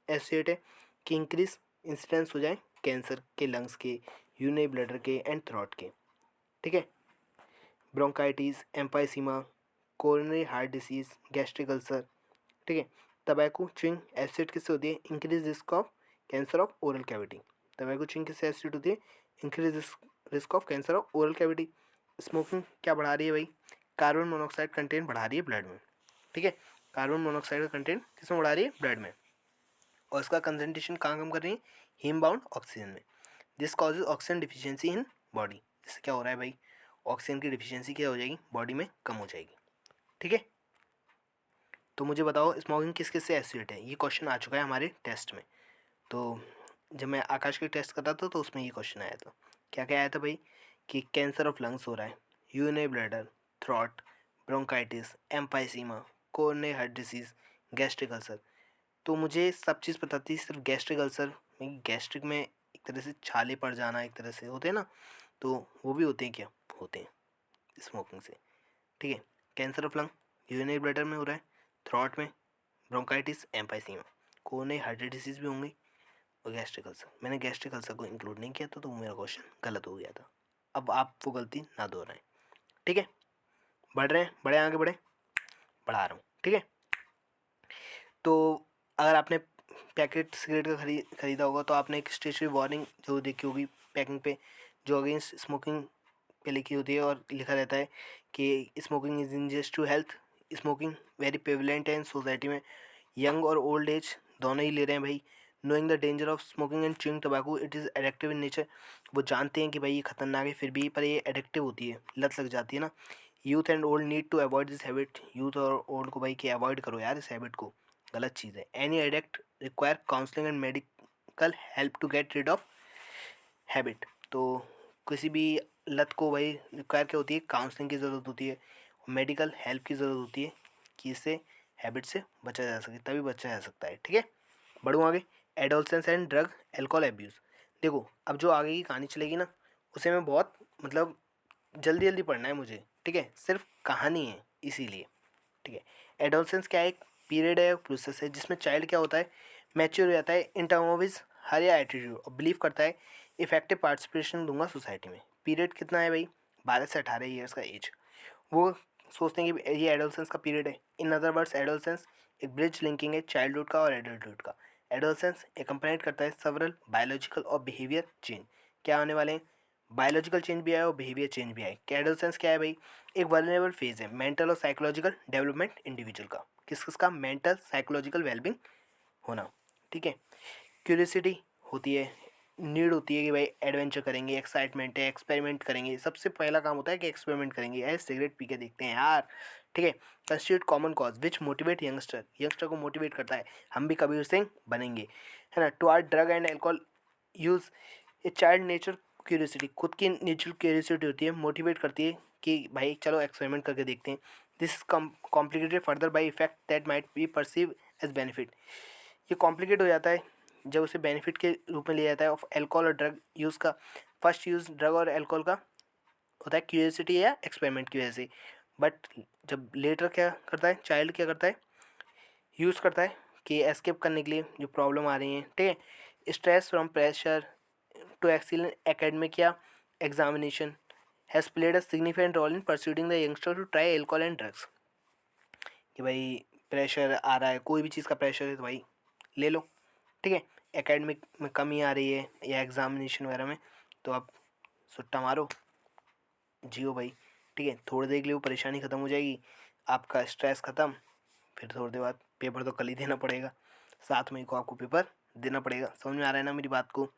एसोसिएट है? कि इंक्रीज इंसिडेंस हो जाए कैंसर के, लंग्स के, यूरिनरी ब्लडर के एंड थ्रोट के, ठीक है। Bronchitis, emphysema, coronary heart disease, gastric ulcer, ठीक है। टबैको च्युइंग एसिड किससे होती है? Increase risk of cancer of oral cavity. Tobacco chewing किससे एसिड होती है? Increase risk of cancer of oral cavity. Smoking क्या बढ़ा रही है भाई, कार्बन मोनोऑक्साइड कंटेंट बढ़ा रही है ब्लड में, ठीक है। कार्बन मोनोऑक्साइड का कंटेंट किसमें बढ़ा रही है, ब्लड में, और इसका कंसंट्रेशन कहाँ कम कर रही है, हीम बाउंड ऑक्सीजन में। This causes oxygen deficiency in body, इससे क्या हो रहा है भाई, ऑक्सीजन की डिफिशियंसी क्या हो जाएगी, बॉडी में कम हो जाएगी, ठीक है। तो मुझे बताओ स्मोकिंग किस किस से एसोसिएट है, ये क्वेश्चन आ चुका है हमारे टेस्ट में। तो जब मैं आकाश के टेस्ट कर रहा था तो उसमें ये क्वेश्चन आया था, क्या क्या आया था भाई, कि कैंसर ऑफ लंग्स हो रहा है, urinary bladder, throat, bronchitis, emphysema, coronary heart disease, gastric ulcer. तो मुझे सब चीज़ पता थी, सिर्फ गैस्ट्रिक अल्सर में, गैस्ट्रिक में एक तरह से छाले पड़ जाना एक तरह से होते हैं ना, तो वो भी होते हैं, क्या होते हैं स्मोकिंग से, ठीक है। Cancer of lung urinary bladder में हो रहा है, थ्रॉट में bronchitis, emphysema, coronary heart disease भी होंगी, और गैस्ट्रिक अल्सर। मैंने गैस्ट्रिक अल्सर को इंक्लूड नहीं किया था, तो मेरा क्वेश्चन गलत हो गया था। अब आप वो गलती ना दोहराएं, ठीक है। बढ़ रहे हैं, बढ़े आगे बढ़े, बढ़ा रहा हूँ, ठीक है। तो अगर आपने पैकेट सिगरेट का खरीदा होगा तो आपने एक स्टेशनरी वार्निंग जो देखी होगी पैकिंग पे, जो अगेंस्ट स्मोकिंग पे लिखी होती है, और लिखा रहता है कि smoking is injurious to health. Smoking very prevalent है इन सोसाइटी में, यंग और ओल्ड एज दोनों ही ले रहे हैं भाई। Knowing the danger of smoking and chewing tobacco, it is addictive in nature. वो जानते हैं कि भाई ये खतरनाक है, फिर भी पर ये एडिक्टिव होती है, लत लग जाती है ना। Youth and old need to avoid this habit, youth और ओल्ड को भाई कि अवॉइड करो यार इस हैबिट को, गलत चीज़ है। Any addict require counselling and medical help to get rid of habit. तो किसी भी लत को भाई रिक्वायर क्या होती है, काउंसलिंग की ज़रूरत होती है, मेडिकल हेल्प की ज़रूरत होती है कि इससे हैबिट से बचा जा सके, तभी बचा जा सकता है, ठीक है। बढ़ूँ आगे, adolescence and drug alcohol abuse. देखो अब जो आगे की कहानी चलेगी ना, उसे मैं बहुत मतलब जल्दी जल्दी पढ़ना है मुझे, ठीक है, सिर्फ कहानी है इसीलिए, ठीक है। एडोलसेंस क्या है, एक पीरियड है, प्रोसेस है जिसमें चाइल्ड क्या होता है, मैच्योर हो जाता है in term of his her या एटीट्यूड, और बिलीव करता है इफेक्टिव पार्टिसिपेशन दूंगा सोसाइटी में। पीरियड कितना है भाई, 12 से 18 ईयर्स का एज। वो सोचते हैं कि ये एडोलसेंस का पीरियड है। इन अदर वर्ड्स एडोलसेंस एक ब्रिज लिंकिंग है चाइल्डहुड का और एडल्टहुड का। एडोलसेंस एकम्पनाइड करता है सेवरल बायोलॉजिकल और बिहेवियर चेंज। क्या होने वाले हैं, बायोलॉजिकल चेंज भी आए और बिहेवियर चेंज भी आए। क्या एडोलसेंस क्या है भाई, एक वल्नरेबल फेज है मेंटल और साइकोलॉजिकल डेवलपमेंट इंडिविजुअल का। किस किसका, मेंटल साइकोलॉजिकल वेलबिंग होना, ठीक है। क्यूरियोसिटी होती है, नीड होती है कि भाई एडवेंचर करेंगे, एक्साइटमेंट है, एक्सपेरिमेंट करेंगे। सबसे पहला काम होता है कि एक्सपेरिमेंट करेंगे, यार सिगरेट पी के देखते हैं यार, ठीक है। Constitute common cause which motivate youngster, youngster को मोटिवेट करता है, हम भी कबीर सिंह बनेंगे, है ना। To are drug and alcohol use, a child nature curiosity, खुद की नेचुरल क्यूरियोसिटी होती है, मोटिवेट करती है कि भाई चलो एक्सपेरिमेंट करके देखते हैं। This complicated further by effect that might be perceive as benefit. ये कॉम्प्लिकेट हो जाता है जब उसे बेनिफिट के रूप में लिया जाता है ऑफ एल्कोहल और ड्रग यूज़ का। फर्स्ट यूज़ ड्रग और एल्कोहल का होता है क्यूरियोसिटी या एक्सपेरिमेंट की वजह से, बट जब लेटर क्या करता है, चाइल्ड क्या करता है, यूज़ करता है कि एस्केप करने के लिए जो प्रॉब्लम आ रही हैं, ठीक है। Stress from pressure to excel academic या examination has played a significant role in persuading the youngster to try alcohol and drugs. कि भाई प्रेशर आ रहा है, कोई भी चीज़ का प्रेशर है तो भाई ले लो, ठीक है। एकेडमिक में कमी आ रही है या एग्जामिनेशन वगैरह में, तो आप सुट्टा मारो, जियो भाई, ठीक है। थोड़ी देर के लिए वो परेशानी ख़त्म हो जाएगी, आपका स्ट्रेस ख़त्म, फिर थोड़ी देर बाद पेपर तो कल ही देना पड़ेगा, 7 मई को आपको पेपर देना पड़ेगा। समझ में आ रहा है ना मेरी बात को।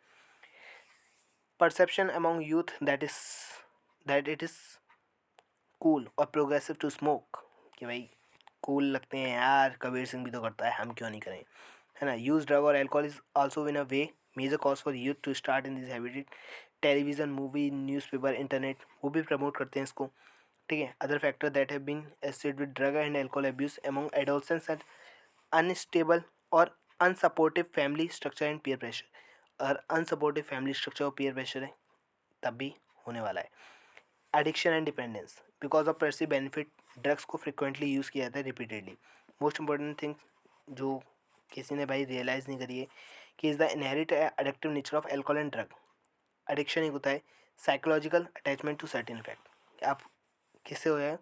Perception among youth that it is cool और प्रोग्रेसिव टू स्मोक, कि भाई कूल लगते हैं यार, कबीर सिंह भी तो करता है, हम क्यों नहीं करें, है ना। यूज ड्रग और alcohol is also in a way major cause for youth to start in this habit. Television, movie, newspaper, internet वो भी प्रमोट करते हैं इसको, ठीक है। Other factor that have been associated with drug and alcohol abuse among adolescents and unstable और unsupportive family structure and peer pressure. अगर unsupportive family structure और पीयर प्रेशर है तब भी होने वाला है। Addiction and dependence, because of pursed benefit drugs को फ्रिक्वेंटली यूज़ किया जाता है रिपीटेडली। मोस्ट इंपॉर्टेंट थिंग जो किसी ने भाई रियलाइज़ नहीं करी है कि is the inherit addictive nature of alcohol and drug. Addiction एक होता है psychological attachment to certain effect, आप किससे हो जाए,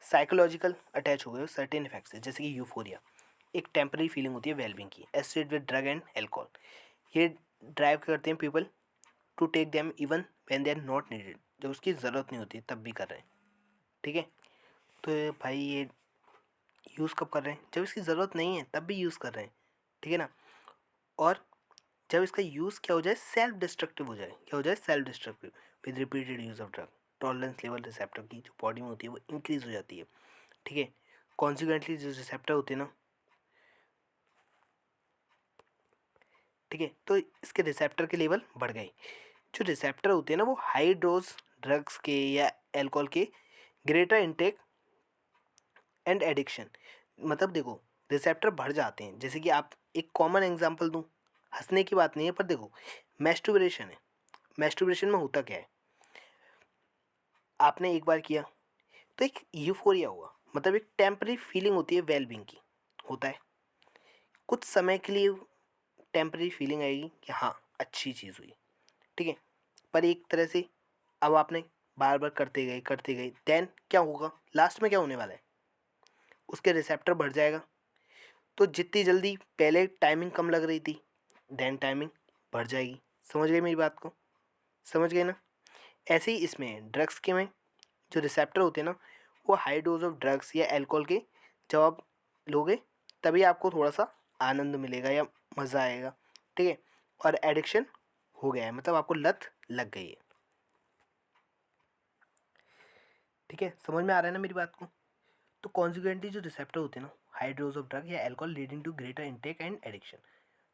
साइकोलॉजिकल अटैच हो गए हो सर्टेन इफेक्ट से, जैसे कि यूफोरिया एक टेम्पररी फीलिंग होती है वेलबिंग की, associated with drug and alcohol. ये ड्राइव करते हैं people to take them even when they are not needed, जब उसकी ज़रूरत नहीं होती तब भी कर रहे हैं, ठीक है। तो भाई ये यूज़ कब कर रहे हैं, जब इसकी ज़रूरत नहीं है तब भी यूज़ कर रहे हैं, ठीक है ना। और जब इसका यूज़ क्या हो जाए, सेल्फ डिस्ट्रक्टिव हो जाए, क्या हो जाए, self destructive with repeated use of drug, tolerance level receptor की जो बॉडी में होती है वो इंक्रीज हो जाती है, ठीक है। कॉन्सिक्वेंटली जो रिसेप्टर होते हैं ना, ठीक है, तो इसके रिसेप्टर के लेवल बढ़ गए। जो रिसेप्टर होते हैं ना वो हाई डोज ड्रग्स के या एल्कोहल के ग्रेटर इनटेक एंड एडिक्शन, मतलब देखो रिसेप्टर बढ़ जाते हैं। जैसे कि आप एक कॉमन एग्जांपल दूं, हंसने की बात नहीं है पर देखो मैस्टुर्बेशन है, मैस्टुर्बेशन में होता क्या है, आपने एक बार किया तो एक यूफोरिया हुआ, मतलब एक टेम्पररी फीलिंग होती है वेलबींग की, होता है कुछ समय के लिए टेम्पररी फीलिंग आएगी कि हाँ अच्छी चीज़ हुई, ठीक है। पर एक तरह से अब आपने बार बार करते गए देन क्या होगा, लास्ट में क्या होने वाला है, उसके रिसेप्टर बढ़ जाएगा। तो जितनी जल्दी पहले टाइमिंग कम लग रही थी देन टाइमिंग बढ़ जाएगी। समझ गए मेरी बात को, समझ गए ना। ऐसे ही इसमें ड्रग्स के में जो रिसेप्टर होते हैं ना वो हाई डोज ऑफ ड्रग्स या अल्कोहल के जब आप लोगे तभी आपको थोड़ा सा आनंद मिलेगा या मज़ा आएगा, ठीक है। और एडिक्शन हो गया है, मतलब आपको लत लग गई है, ठीक है। समझ में आ रहा है ना मेरी बात को। तो कॉन्सिक्वेंटली जो रिसेप्टर होते हैं ना हाई डोज ऑफ ड्रग या alcohol leading to greater intake and addiction.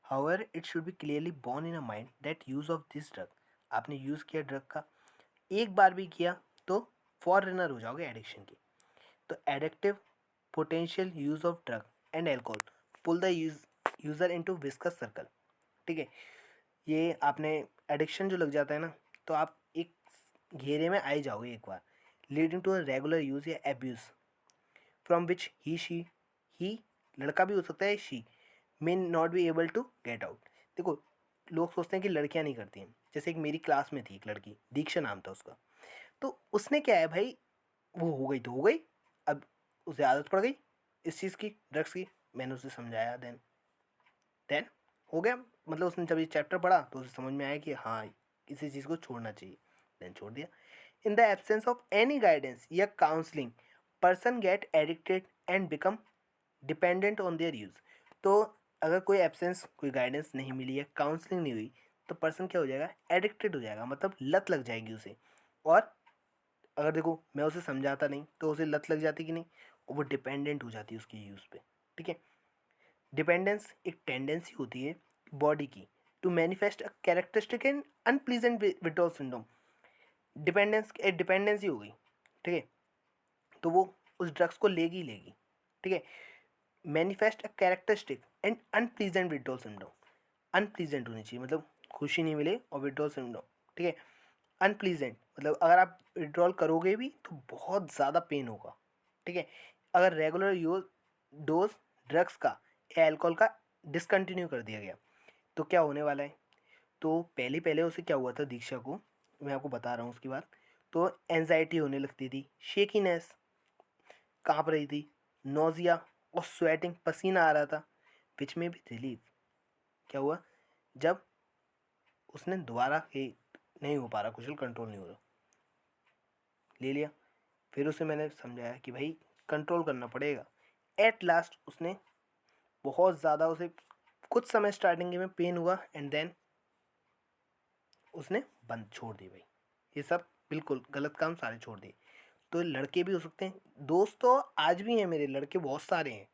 However it should be clearly borne in a mind that use of this drug, आपने यूज़ किया ड्रग का एक बार भी किया तो फॉरनर हो जाओगे एडिक्शन की। तो addictive potential use of drug and alcohol pull the user into विस्कस सर्कल, ठीक है। ये आपने एडिक्शन जो लग जाता है ना तो आप एक घेरे में आ ही जाओगे एक बार, leading to a regular use या एब्यूज़ फ्रॉम विच ही लड़का भी हो सकता है, she may not be able to get out. देखो लोग सोचते हैं कि लड़कियां नहीं करती हैं, जैसे एक मेरी क्लास में थी एक लड़की, दीक्षा नाम था उसका, तो उसने क्या है भाई, वो हो गई तो हो गई, अब उसे आदत पड़ गई इस चीज़ की, ड्रग्स की। मैंने उसे समझाया देन हो गया, मतलब उसने जब ये चैप्टर पढ़ा तो उसे समझ में आया कि हाँ किसी चीज़ को छोड़ना चाहिए, देन छोड़ दिया। In the absence of any guidance या counselling person get addicted and become dependent on their use. तो अगर कोई एब्सेंस, कोई गाइडेंस नहीं मिली है, काउंसलिंग नहीं हुई, तो पर्सन क्या हो जाएगा, एडिक्टेड हो जाएगा, मतलब लत लग जाएगी उसे। और अगर देखो मैं उसे समझाता नहीं तो उसे लत लग जाती कि नहीं, और वो डिपेंडेंट हो जाती है उसकी यूज़ पे, ठीक है। डिपेंडेंस एक टेंडेंसी होती है बॉडी की to manifest a characteristic and unpleasant withdrawal syndrome. Dependence एक डिपेंडेंसी हो गई, ठीक है, तो वो उस ड्रग्स को लेगी ही लेगी, ठीक है। Manifest a characteristic and unpleasant withdrawal syndrome, unpleasant होनी चाहिए, मतलब खुशी नहीं मिले, और विड्रॉल सिंड्रोम, ठीक है। अनप्लीजेंट मतलब अगर आप विड्रॉल करोगे भी तो बहुत ज़्यादा पेन होगा, ठीक है। अगर रेगुलर यूज डोज ड्रग्स का या अल्कोहल का डिसकंटिन्यू कर दिया गया तो क्या होने वाला है। तो पहले पहले उसे क्या हुआ था दीक्षा को, मैं आपको बता रहा हूँ उसकी बात। तो एनजाइटी होने लगती थी, शेकीनेस, काँप रही थी, नोज़िया और स्वेटिंग, पसीना आ रहा था, विच में भी रिलीफ। क्या हुआ, जब उसने दोबारा ये नहीं हो पा रहा, कुछ कंट्रोल नहीं हो रहा, ले लिया। फिर उसे मैंने समझाया कि भाई कंट्रोल करना पड़ेगा। एट लास्ट उसने बहुत ज़्यादा, उसे कुछ समय स्टार्टिंग में पेन हुआ एंड देन उसने बंद छोड़ दी भाई, ये सब बिल्कुल गलत काम सारे छोड़ दिए। तो लड़के भी हो सकते हैं, दोस्त तो आज भी हैं मेरे, लड़के बहुत सारे हैं,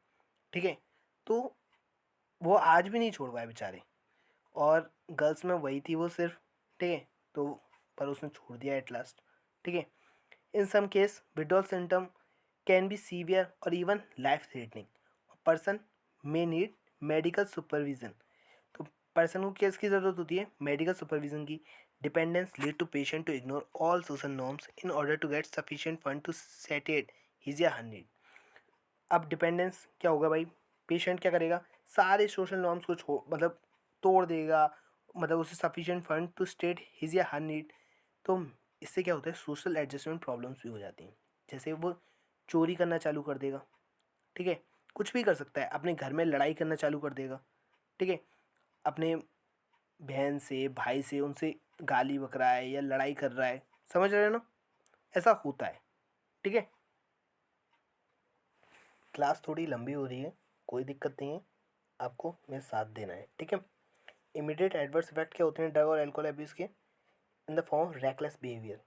ठीक है। तो वो आज भी नहीं छोड़ पाए बेचारे, और गर्ल्स में वही थी वो सिर्फ, ठीक है। तो पर उसने छोड़ दिया एट लास्ट, ठीक है। In some case withdrawal symptom can be severe or even life threatening. A person may need medical supervision. तो पर्सन को किसकी ज़रूरत होती है, मेडिकल सुपरविजन की। Dependence lead to patient to ignore all social norms in order to get sufficient fund to satiate his या her need. अब dependence क्या होगा भाई, पेशेंट क्या करेगा, सारे सोशल नॉर्म्स को छोड़ मतलब तोड़ देगा, मतलब उसे sufficient fund to state his या हर नीड। तो इससे क्या होता है, सोशल एडजस्टमेंट प्रॉब्लम्स भी हो जाती हैं। जैसे वो चोरी करना चालू कर देगा, ठीक है, कुछ भी कर सकता है, अपने घर में लड़ाई करना चालू कर देगा, ठीक है। अपने बहन से भाई से उनसे गाली बक रहा है या लड़ाई कर रहा है, समझ रहे हो ना, ऐसा होता है। ठीक है, क्लास थोड़ी लंबी हो रही है, कोई दिक्कत नहीं है, आपको मेरे साथ देना है। ठीक है, इमीडिएट एडवर्स इफेक्ट क्या होते हैं ड्रग और एल्कोहल अब्यूज़ के? In the form reckless behaviour.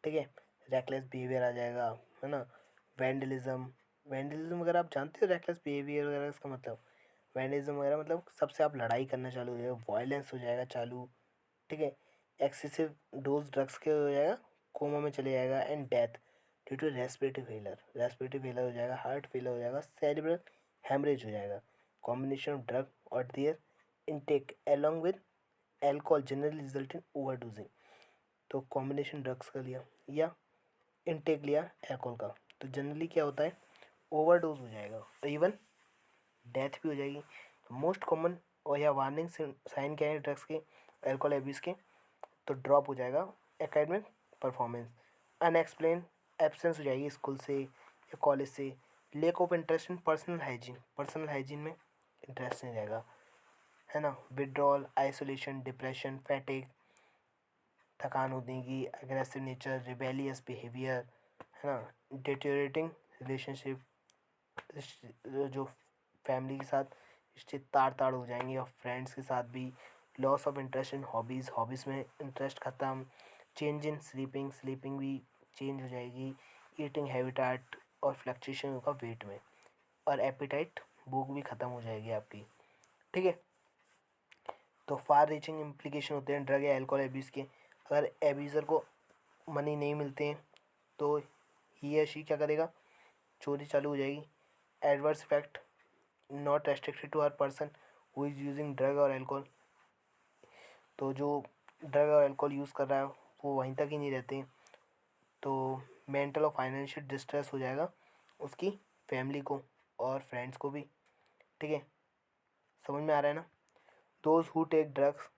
ठीक है, रैकलेस बिहेवियर आ जाएगा, है ना। वैंडलिज्म, वैंडलिज्म अगर आप जानते हो रैकलेस बिहेवियर वगैरह इसका मतलब, वैंडलिज्म वगैरह मतलब सबसे आप लड़ाई करना चालू हो जाएगा, वायलेंस हो जाएगा चालू। ठीक है, एक्सेसिव डोज ड्रग्स के हो जाएगा, कोमा में चले जाएगा, and death due to respiratory failure, respiratory failure हो जाएगा, हार्ट फेलर हो जाएगा, सेरिब्रल हेमरेज हो जाएगा। कॉम्बिनेशन ऑफ ड्रग और their intake along with alcohol generally result in overdosing. तो कॉम्बिनेशन ड्रग्स का लिया या इनटेक लिया एल्कोहल का, तो जनरली क्या होता है, ओवरडोज हो जाएगा और इवन डेथ भी हो जाएगी। तो मोस्ट कॉमन और या वार्निंग साइन क्या है ड्रग्स के, एल्कोहल एब्यूज़ के? तो ड्रॉप हो जाएगा एकेडमिक परफॉर्मेंस, अनएक्सप्लेन एब्सेंस हो जाएगी स्कूल से या कॉलेज से, lake of interest in personal hygiene, personal hygiene में इंटरेस्ट नहीं रहेगा, है ना। विड्रॉल, आइसोलेशन, डिप्रेशन, फैटिक, थकान होने की, अग्रेसिव नेचर, रिबेलियस बिहेवियर, है ना। डिटेरियोरेटिंग रिलेशनशिप, जो फैमिली के साथ रिश्ते तार ताड़ हो जाएंगे और फ्रेंड्स के साथ भी। Loss of interest in hobbies, hobbies में इंटरेस्ट ख़त्म। चेंज इन स्लीपिंग, स्लीपिंग भी चेंज हो जाएगी। ईटिंग हैबिटेट और फ्लक्चुएशन होगा वेट में। और एपिटाइट, भूख भी ख़त्म हो जाएगी आपकी। ठीक है, तो फार रीचिंग इम्प्लीकेशन होते हैं ड्रग या एल्कोहल एब्यूज़ के। अगर एब्यूज़र को मनी नहीं मिलते हैं तो ही या शी क्या करेगा, चोरी चालू हो जाएगी। Adverse effect not restricted to her person who is using drug और एल्कोहल। तो जो ड्रग और एल्कोहल यूज़ कर रहा है वो वहीं तक ही नहीं रहते हैं, तो मेंटल और फाइनेंशियल डिस्ट्रेस हो जाएगा उसकी फैमिली को और फ्रेंड्स को भी। ठीक है, समझ में आ रहा है ना। Those who take drugs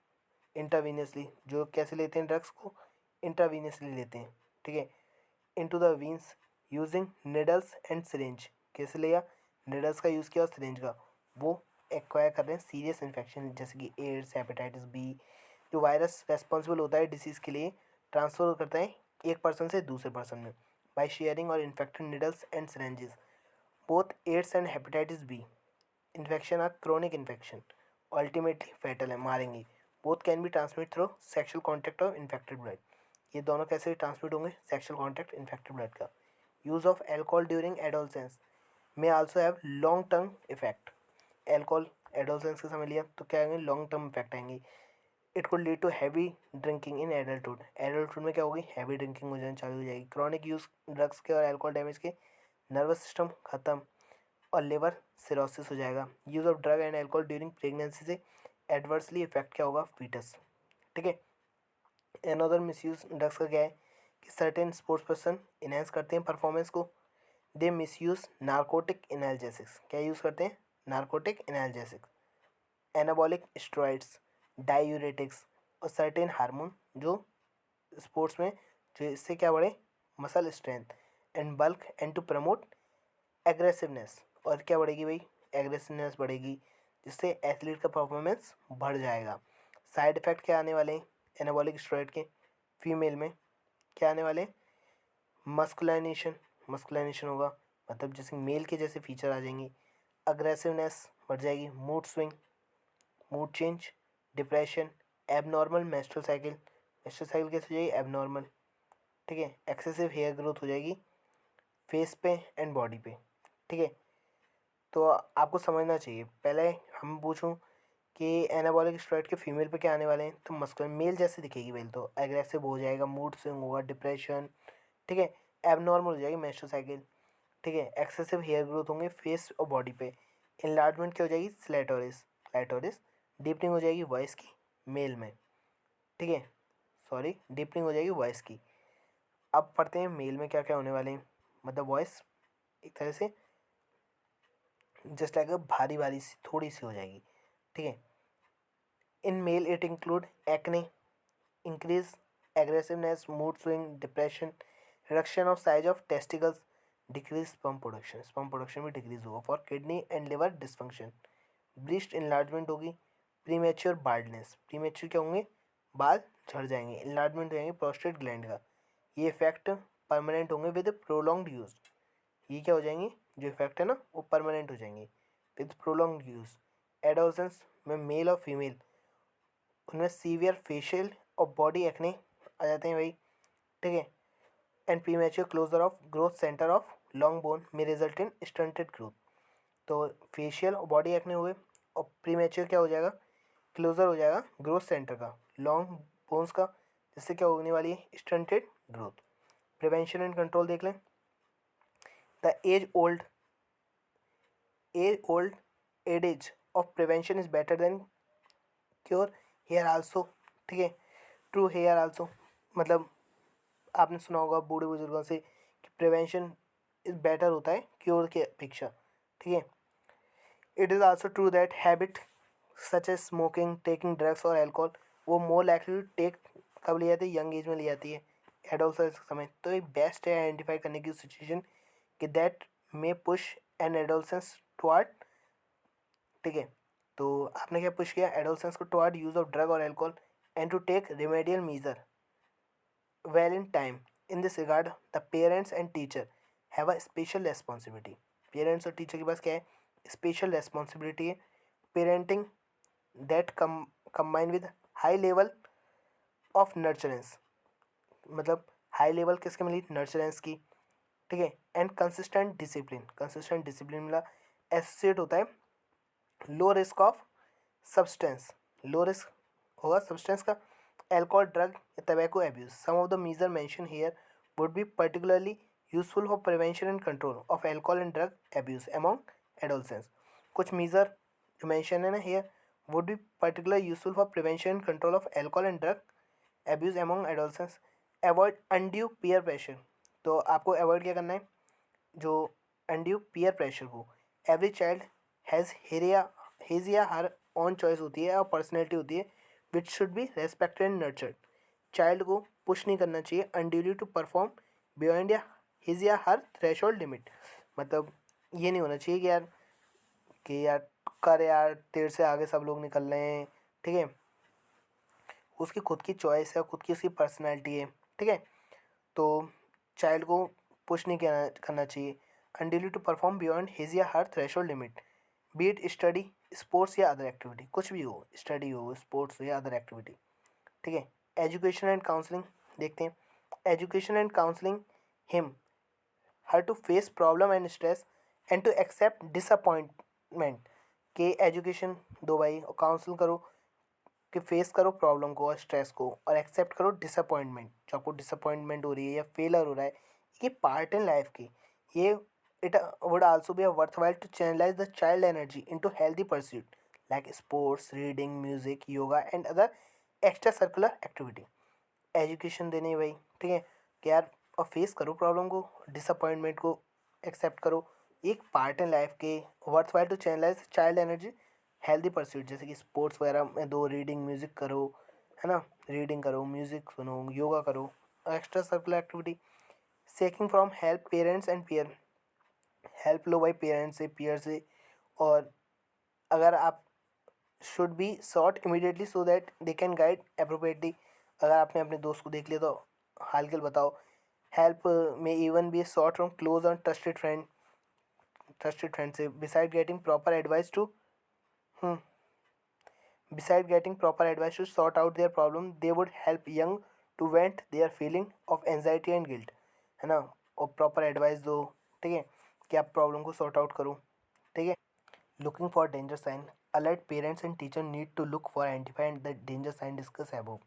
intravenously, जो कैसे लेते हैं ड्रग्स को, इंट्रावीनियसली लेते हैं। ठीक है, into the veins using needles and syringe, कैसे लिया, निडल्स का यूज़ किया और सिरिंज का, वो एक्वायर कर रहे हैं सीरियस इन्फेक्शन जैसे कि एड्स, हेपेटाइटिस बी, जो वायरस रेस्पॉन्सिबल होता है डिसीज़ के लिए, ट्रांसफ़र करता है एक पर्सन से दूसरे पर्सन में बाय शेयरिंग और infected needles and syringes. Both AIDS and hepatitis B infection are chronic infection, ultimately fatal है, मारेंगी। Both can be transmit through sexual contact of infected blood, ये दोनों कैसे ट्रांसमिट होंगे, सेक्शुअल कॉन्टैक्ट इन्फेक्टेड ब्लड का। Use of alcohol during adolescence में also have long term effect. Alcohol adolescence के समय लिया तो क्या आएंगे, लॉन्ग टर्म इफेक्ट आएंगे। It could lead to heavy drinking in adulthood, adulthood में क्या होगी, हैवी ड्रिंकिंग हो जानी चालू हो जाएगी। क्रॉनिक यूज़ ड्रग्स के और एल्कोहल डैमेज के, नर्वस सिस्टम ख़त्म और लिवर सिरोसिस हो जाएगा। Use of drug and alcohol during pregnancy से एडवर्सली इफेक्ट क्या होगा, फीटस। ठीक है, अनदर मिसयूज ड्रग्स का क्या है कि सर्टेन स्पोर्ट्स पर्सन इनहेंस करते हैं परफॉर्मेंस को। दे मिसयूज नारकोटिक एनाल्जेसिक्स, क्या यूज़ करते हैं, narcotic analgesics, anabolic steroids, diuretics और सर्टेन हार्मोन जो स्पोर्ट्स में, जो इससे क्या बढ़े, muscle strength and bulk and to promote aggressiveness. और क्या बढ़ेगी भाई, एग्रेसिवनेस बढ़ेगी जिससे एथलीट का परफॉर्मेंस बढ़ जाएगा। साइड इफ़ेक्ट क्या आने वाले हैं एनाबॉलिक स्टेरॉइड के, फीमेल में क्या आने वाले हैं, मस्कुलाइनेशन, मस्कुलाइनेशन होगा मतलब जैसे मेल के जैसे फीचर आ जाएंगे। अग्रेसिवनेस बढ़ जाएगी, mood swing, mood change, depression, abnormal menstrual cycle, menstrual cycle कैसे हो जाएगी, एबनॉर्मल। ठीक है, एक्सेसिव हेयर ग्रोथ हो जाएगी फेस पे एंड बॉडी पे। ठीक है, तो आपको समझना चाहिए, पहले हम पूछूं कि एनाबॉलिक स्टेरॉइड के फीमेल पे क्या आने वाले हैं, तो मस्कुलर, मेल जैसे दिखेगी मेल, तो एग्रेसिव हो जाएगा, मूड स्विंग होगा, डिप्रेशन। ठीक है, एबनॉर्मल हो जाएगी मेंस्ट्रुअल साइकिल। ठीक है, एक्सेसिव हेयर ग्रोथ होंगे फेस और बॉडी पे। इनलार्जमेंट क्या हो जाएगी, स्लेटोरिस, क्लाइटोरिस। डीपनिंग हो जाएगी वॉइस की मेल में। ठीक है, सॉरी, डीपनिंग हो जाएगी वॉइस की। अब पढ़ते हैं मेल में क्या क्या होने वाले हैं, मतलब वॉइस एक तरह से जस्ट लाइक भारी भारी सी थोड़ी सी हो जाएगी। ठीक है, in male it include acne, increase aggressiveness, mood swing, depression, reduction of size of testicles, decrease sperm production, sperm production भी डिक्रीज होगा for kidney and liver dysfunction. Breast enlargement होगी, प्रीमेच्योर बाल्डनेस, प्रीमेच्योर क्या होंगे, बाल झड़ जाएंगे, enlargement हो जाएंगे प्रोस्टेट ग्लैंड का, ये इफ़ेक्ट परमानेंट होंगे विद प्रोलॉन्ग्ड यूज़। ये क्या हो जाएंगे, जो इफ़ेक्ट है ना वो परमानेंट हो जाएंगे विद प्रोलॉन्ग्ड यूज़। एडोलसेंस में मेल और फीमेल, उनमें सीवियर फेशियल और बॉडी एक्ने आ जाते हैं भाई, ठीक है। And premature closure of growth centre of long bone में रिजल्ट इन स्टंटेड ग्रोथ। तो फेशियल और बॉडी एक्ने हुए और प्रीमेच्योर क्या हो जाएगा, क्लोजर हो जाएगा ग्रोथ सेंटर का, लॉन्ग बोन्स का, जिससे क्या होने वाली है, stunted growth. Prevention and control देख लें। The age old adages of prevention is better than cure here also, ठीक है। ट्रू हेयर आल्सो, मतलब आपने सुना होगा बूढ़े बुजुर्गों से कि प्रिवेंशन इज बेटर होता है क्योर के अपेक्षा, ठीक है। It is also true that habit such as smoking, taking drugs और एल्कोहल, वो मोर लाइकली टू टेक कब ली जाती है, यंग एज में ली जाती है, एडोलसेंस के समय। तो ये बेस्ट है आइडेंटिफाई करने की सिचुएशन कि that may push an adolescence toward, ठीक है। तो आपने क्या पुश किया, एडोलसेंस को टुवर्ड यूज़ ऑफ ड्रग और alcohol and to take remedial measure well in time. In this regard, the parents and teacher have a special responsibility. Parents और teacher के पास क्या है, special responsibility है। Parenting that combine with high level of nurturance, मतलब high level किसके मिली, nurturance की, ठीक है। एंड कंसिस्टेंट डिसिप्लिन मिला, एसोसिएट होता है low risk of substance, low risk होगा सब्सटेंस का, alcohol, drug या tobacco abuse. Some of the measures mentioned here would be particularly useful for prevention and control of alcohol and drug abuse among adolescents. कुछ measure जो mention है ना here would be particularly useful for prevention and control of alcohol and drug abuse among adolescents. Avoid undue peer pressure. तो आपको avoid क्या करना है, जो undue peer pressure को। Every child has his या हर own choice होती है और personality होती है which should be respected and nurtured. Child को पुश नहीं करना चाहिए unduly to perform beyond या his या हर threshold limit। मतलब ये नहीं होना चाहिए कि यार कर यार तेरे से आगे सब लोग निकल रहे हैं, ठीक है। उसकी खुद की चॉइस है, खुद की उसकी पर्सनैलिटी है, ठीक है। तो चाइल्ड को पुश नहीं करना चाहिए unduly to perform beyond his या हर threshold limit, be it study, sports या अदर एक्टिविटी, कुछ भी हो, स्टडी हो, स्पोर्ट्स हो या अदर एक्टिविटी, ठीक है। एजुकेशन एंड काउंसलिंग देखते हैं। Education and counselling him her to face problem and stress and to accept disappointment, के एजुकेशन दो भाई और काउंसिल करो कि फेस करो प्रॉब्लम को और स्ट्रेस को और एक्सेप्ट करो डिसअपॉइंटमेंट, जो आपको डिसअपॉइंटमेंट हो रही है या फेलर हो रहा है, ये पार्ट इन लाइफ की। ये it would also be a worthwhile to channelise the child energy into healthy pursuit like sports, reading, music, yoga and other extra circular activity. Education देने भाई, ठीक है, कि यार और फेस करो प्रॉब्लम को, डिसअपॉइंटमेंट को एक्सेप्ट करो, एक पार्ट इन लाइफ के। Worthwhile to channelise child energy healthy pursuit, जैसे कि स्पोर्ट्स वगैरह में दो, रीडिंग, म्यूज़िक करो, है ना, रीडिंग करो, म्यूज़िक सुनो, योगा करो, extra circular activity. Seeking from help parents and peer, help लो भाई पेरेंट्स से, पीयर से, और अगर आप should be sought immediately so that they can guide appropriately. अगर आपने अपने दोस्त को देख लिया तो हाल के बताओ। Help may even be sought from close और ट्रस्टेड फ्रेंड से, beside getting proper advice to Beside getting proper advice to sort out their problem, they would help young to vent their feeling of anxiety and guilt, है ना। और proper advice दो, ठीक है, कि आप प्रॉब्लम को सॉर्ट आउट करो, ठीक है। Looking for danger sign, alert parents and teacher need to look for identified the danger sign discuss above.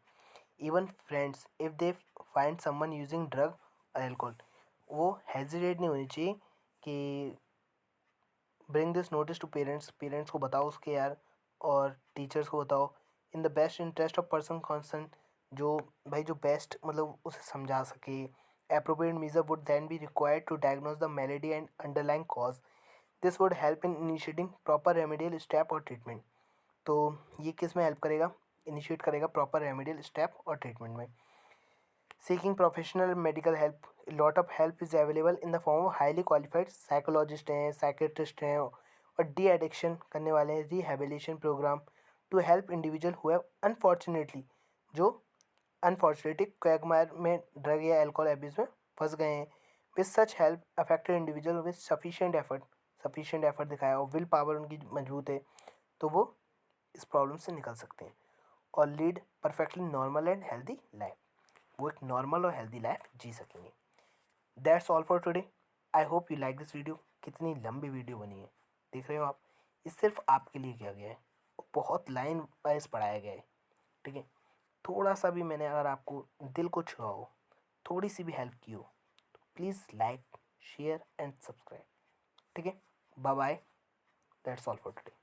Even friends if they find someone using drug और एल्कोहल, वो हेजिटेट नहीं होनी चाहिए कि bring this notice to parents को बताओ उसके यार, और टीचर्स को बताओ, in the best interest of person concern, जो भाई जो बेस्ट मतलब उसे समझा सके। Appropriate measure would then B required to diagnose the malady and underlying cause, this would help in initiating proper remedial step और ट्रीटमेंट। तो ये किस में हेल्प करेगा, इनिशिएट करेगा प्रॉपर रेमेडियल स्टेप और ट्रीटमेंट में। Seeking professional medical help, lot of help is available in the form of highly qualified psychologist हैं, साइकेट्रिस्ट हैं, और डी एडिक्शन करने वाले हैं, rehabilitation programme to help individual who have unfortunately, जो unfortunately quagmire में ड्रग या अल्कोहल एब्यूज में फंस गए हैं। With such help affected individual with sufficient effort दिखाया और विल पावर उनकी मजबूत है तो वो इस प्रॉब्लम से निकल सकते हैं और lead perfectly normal and healthy life, वो एक नॉर्मल और हेल्दी लाइफ जी सकेंगे। That's all for today. I hope you like this video. कितनी लंबी वीडियो बनी है देख रहे हो आप, ये सिर्फ आपके लिए किया गया है, बहुत लाइन वाइज पढ़ाया गया है, ठीक है। थोड़ा सा भी मैंने अगर आपको दिल को छुआ हो, थोड़ी सी भी हेल्प की हो, तो please like share and subscribe, ठीक है। Bye bye, that's all for today.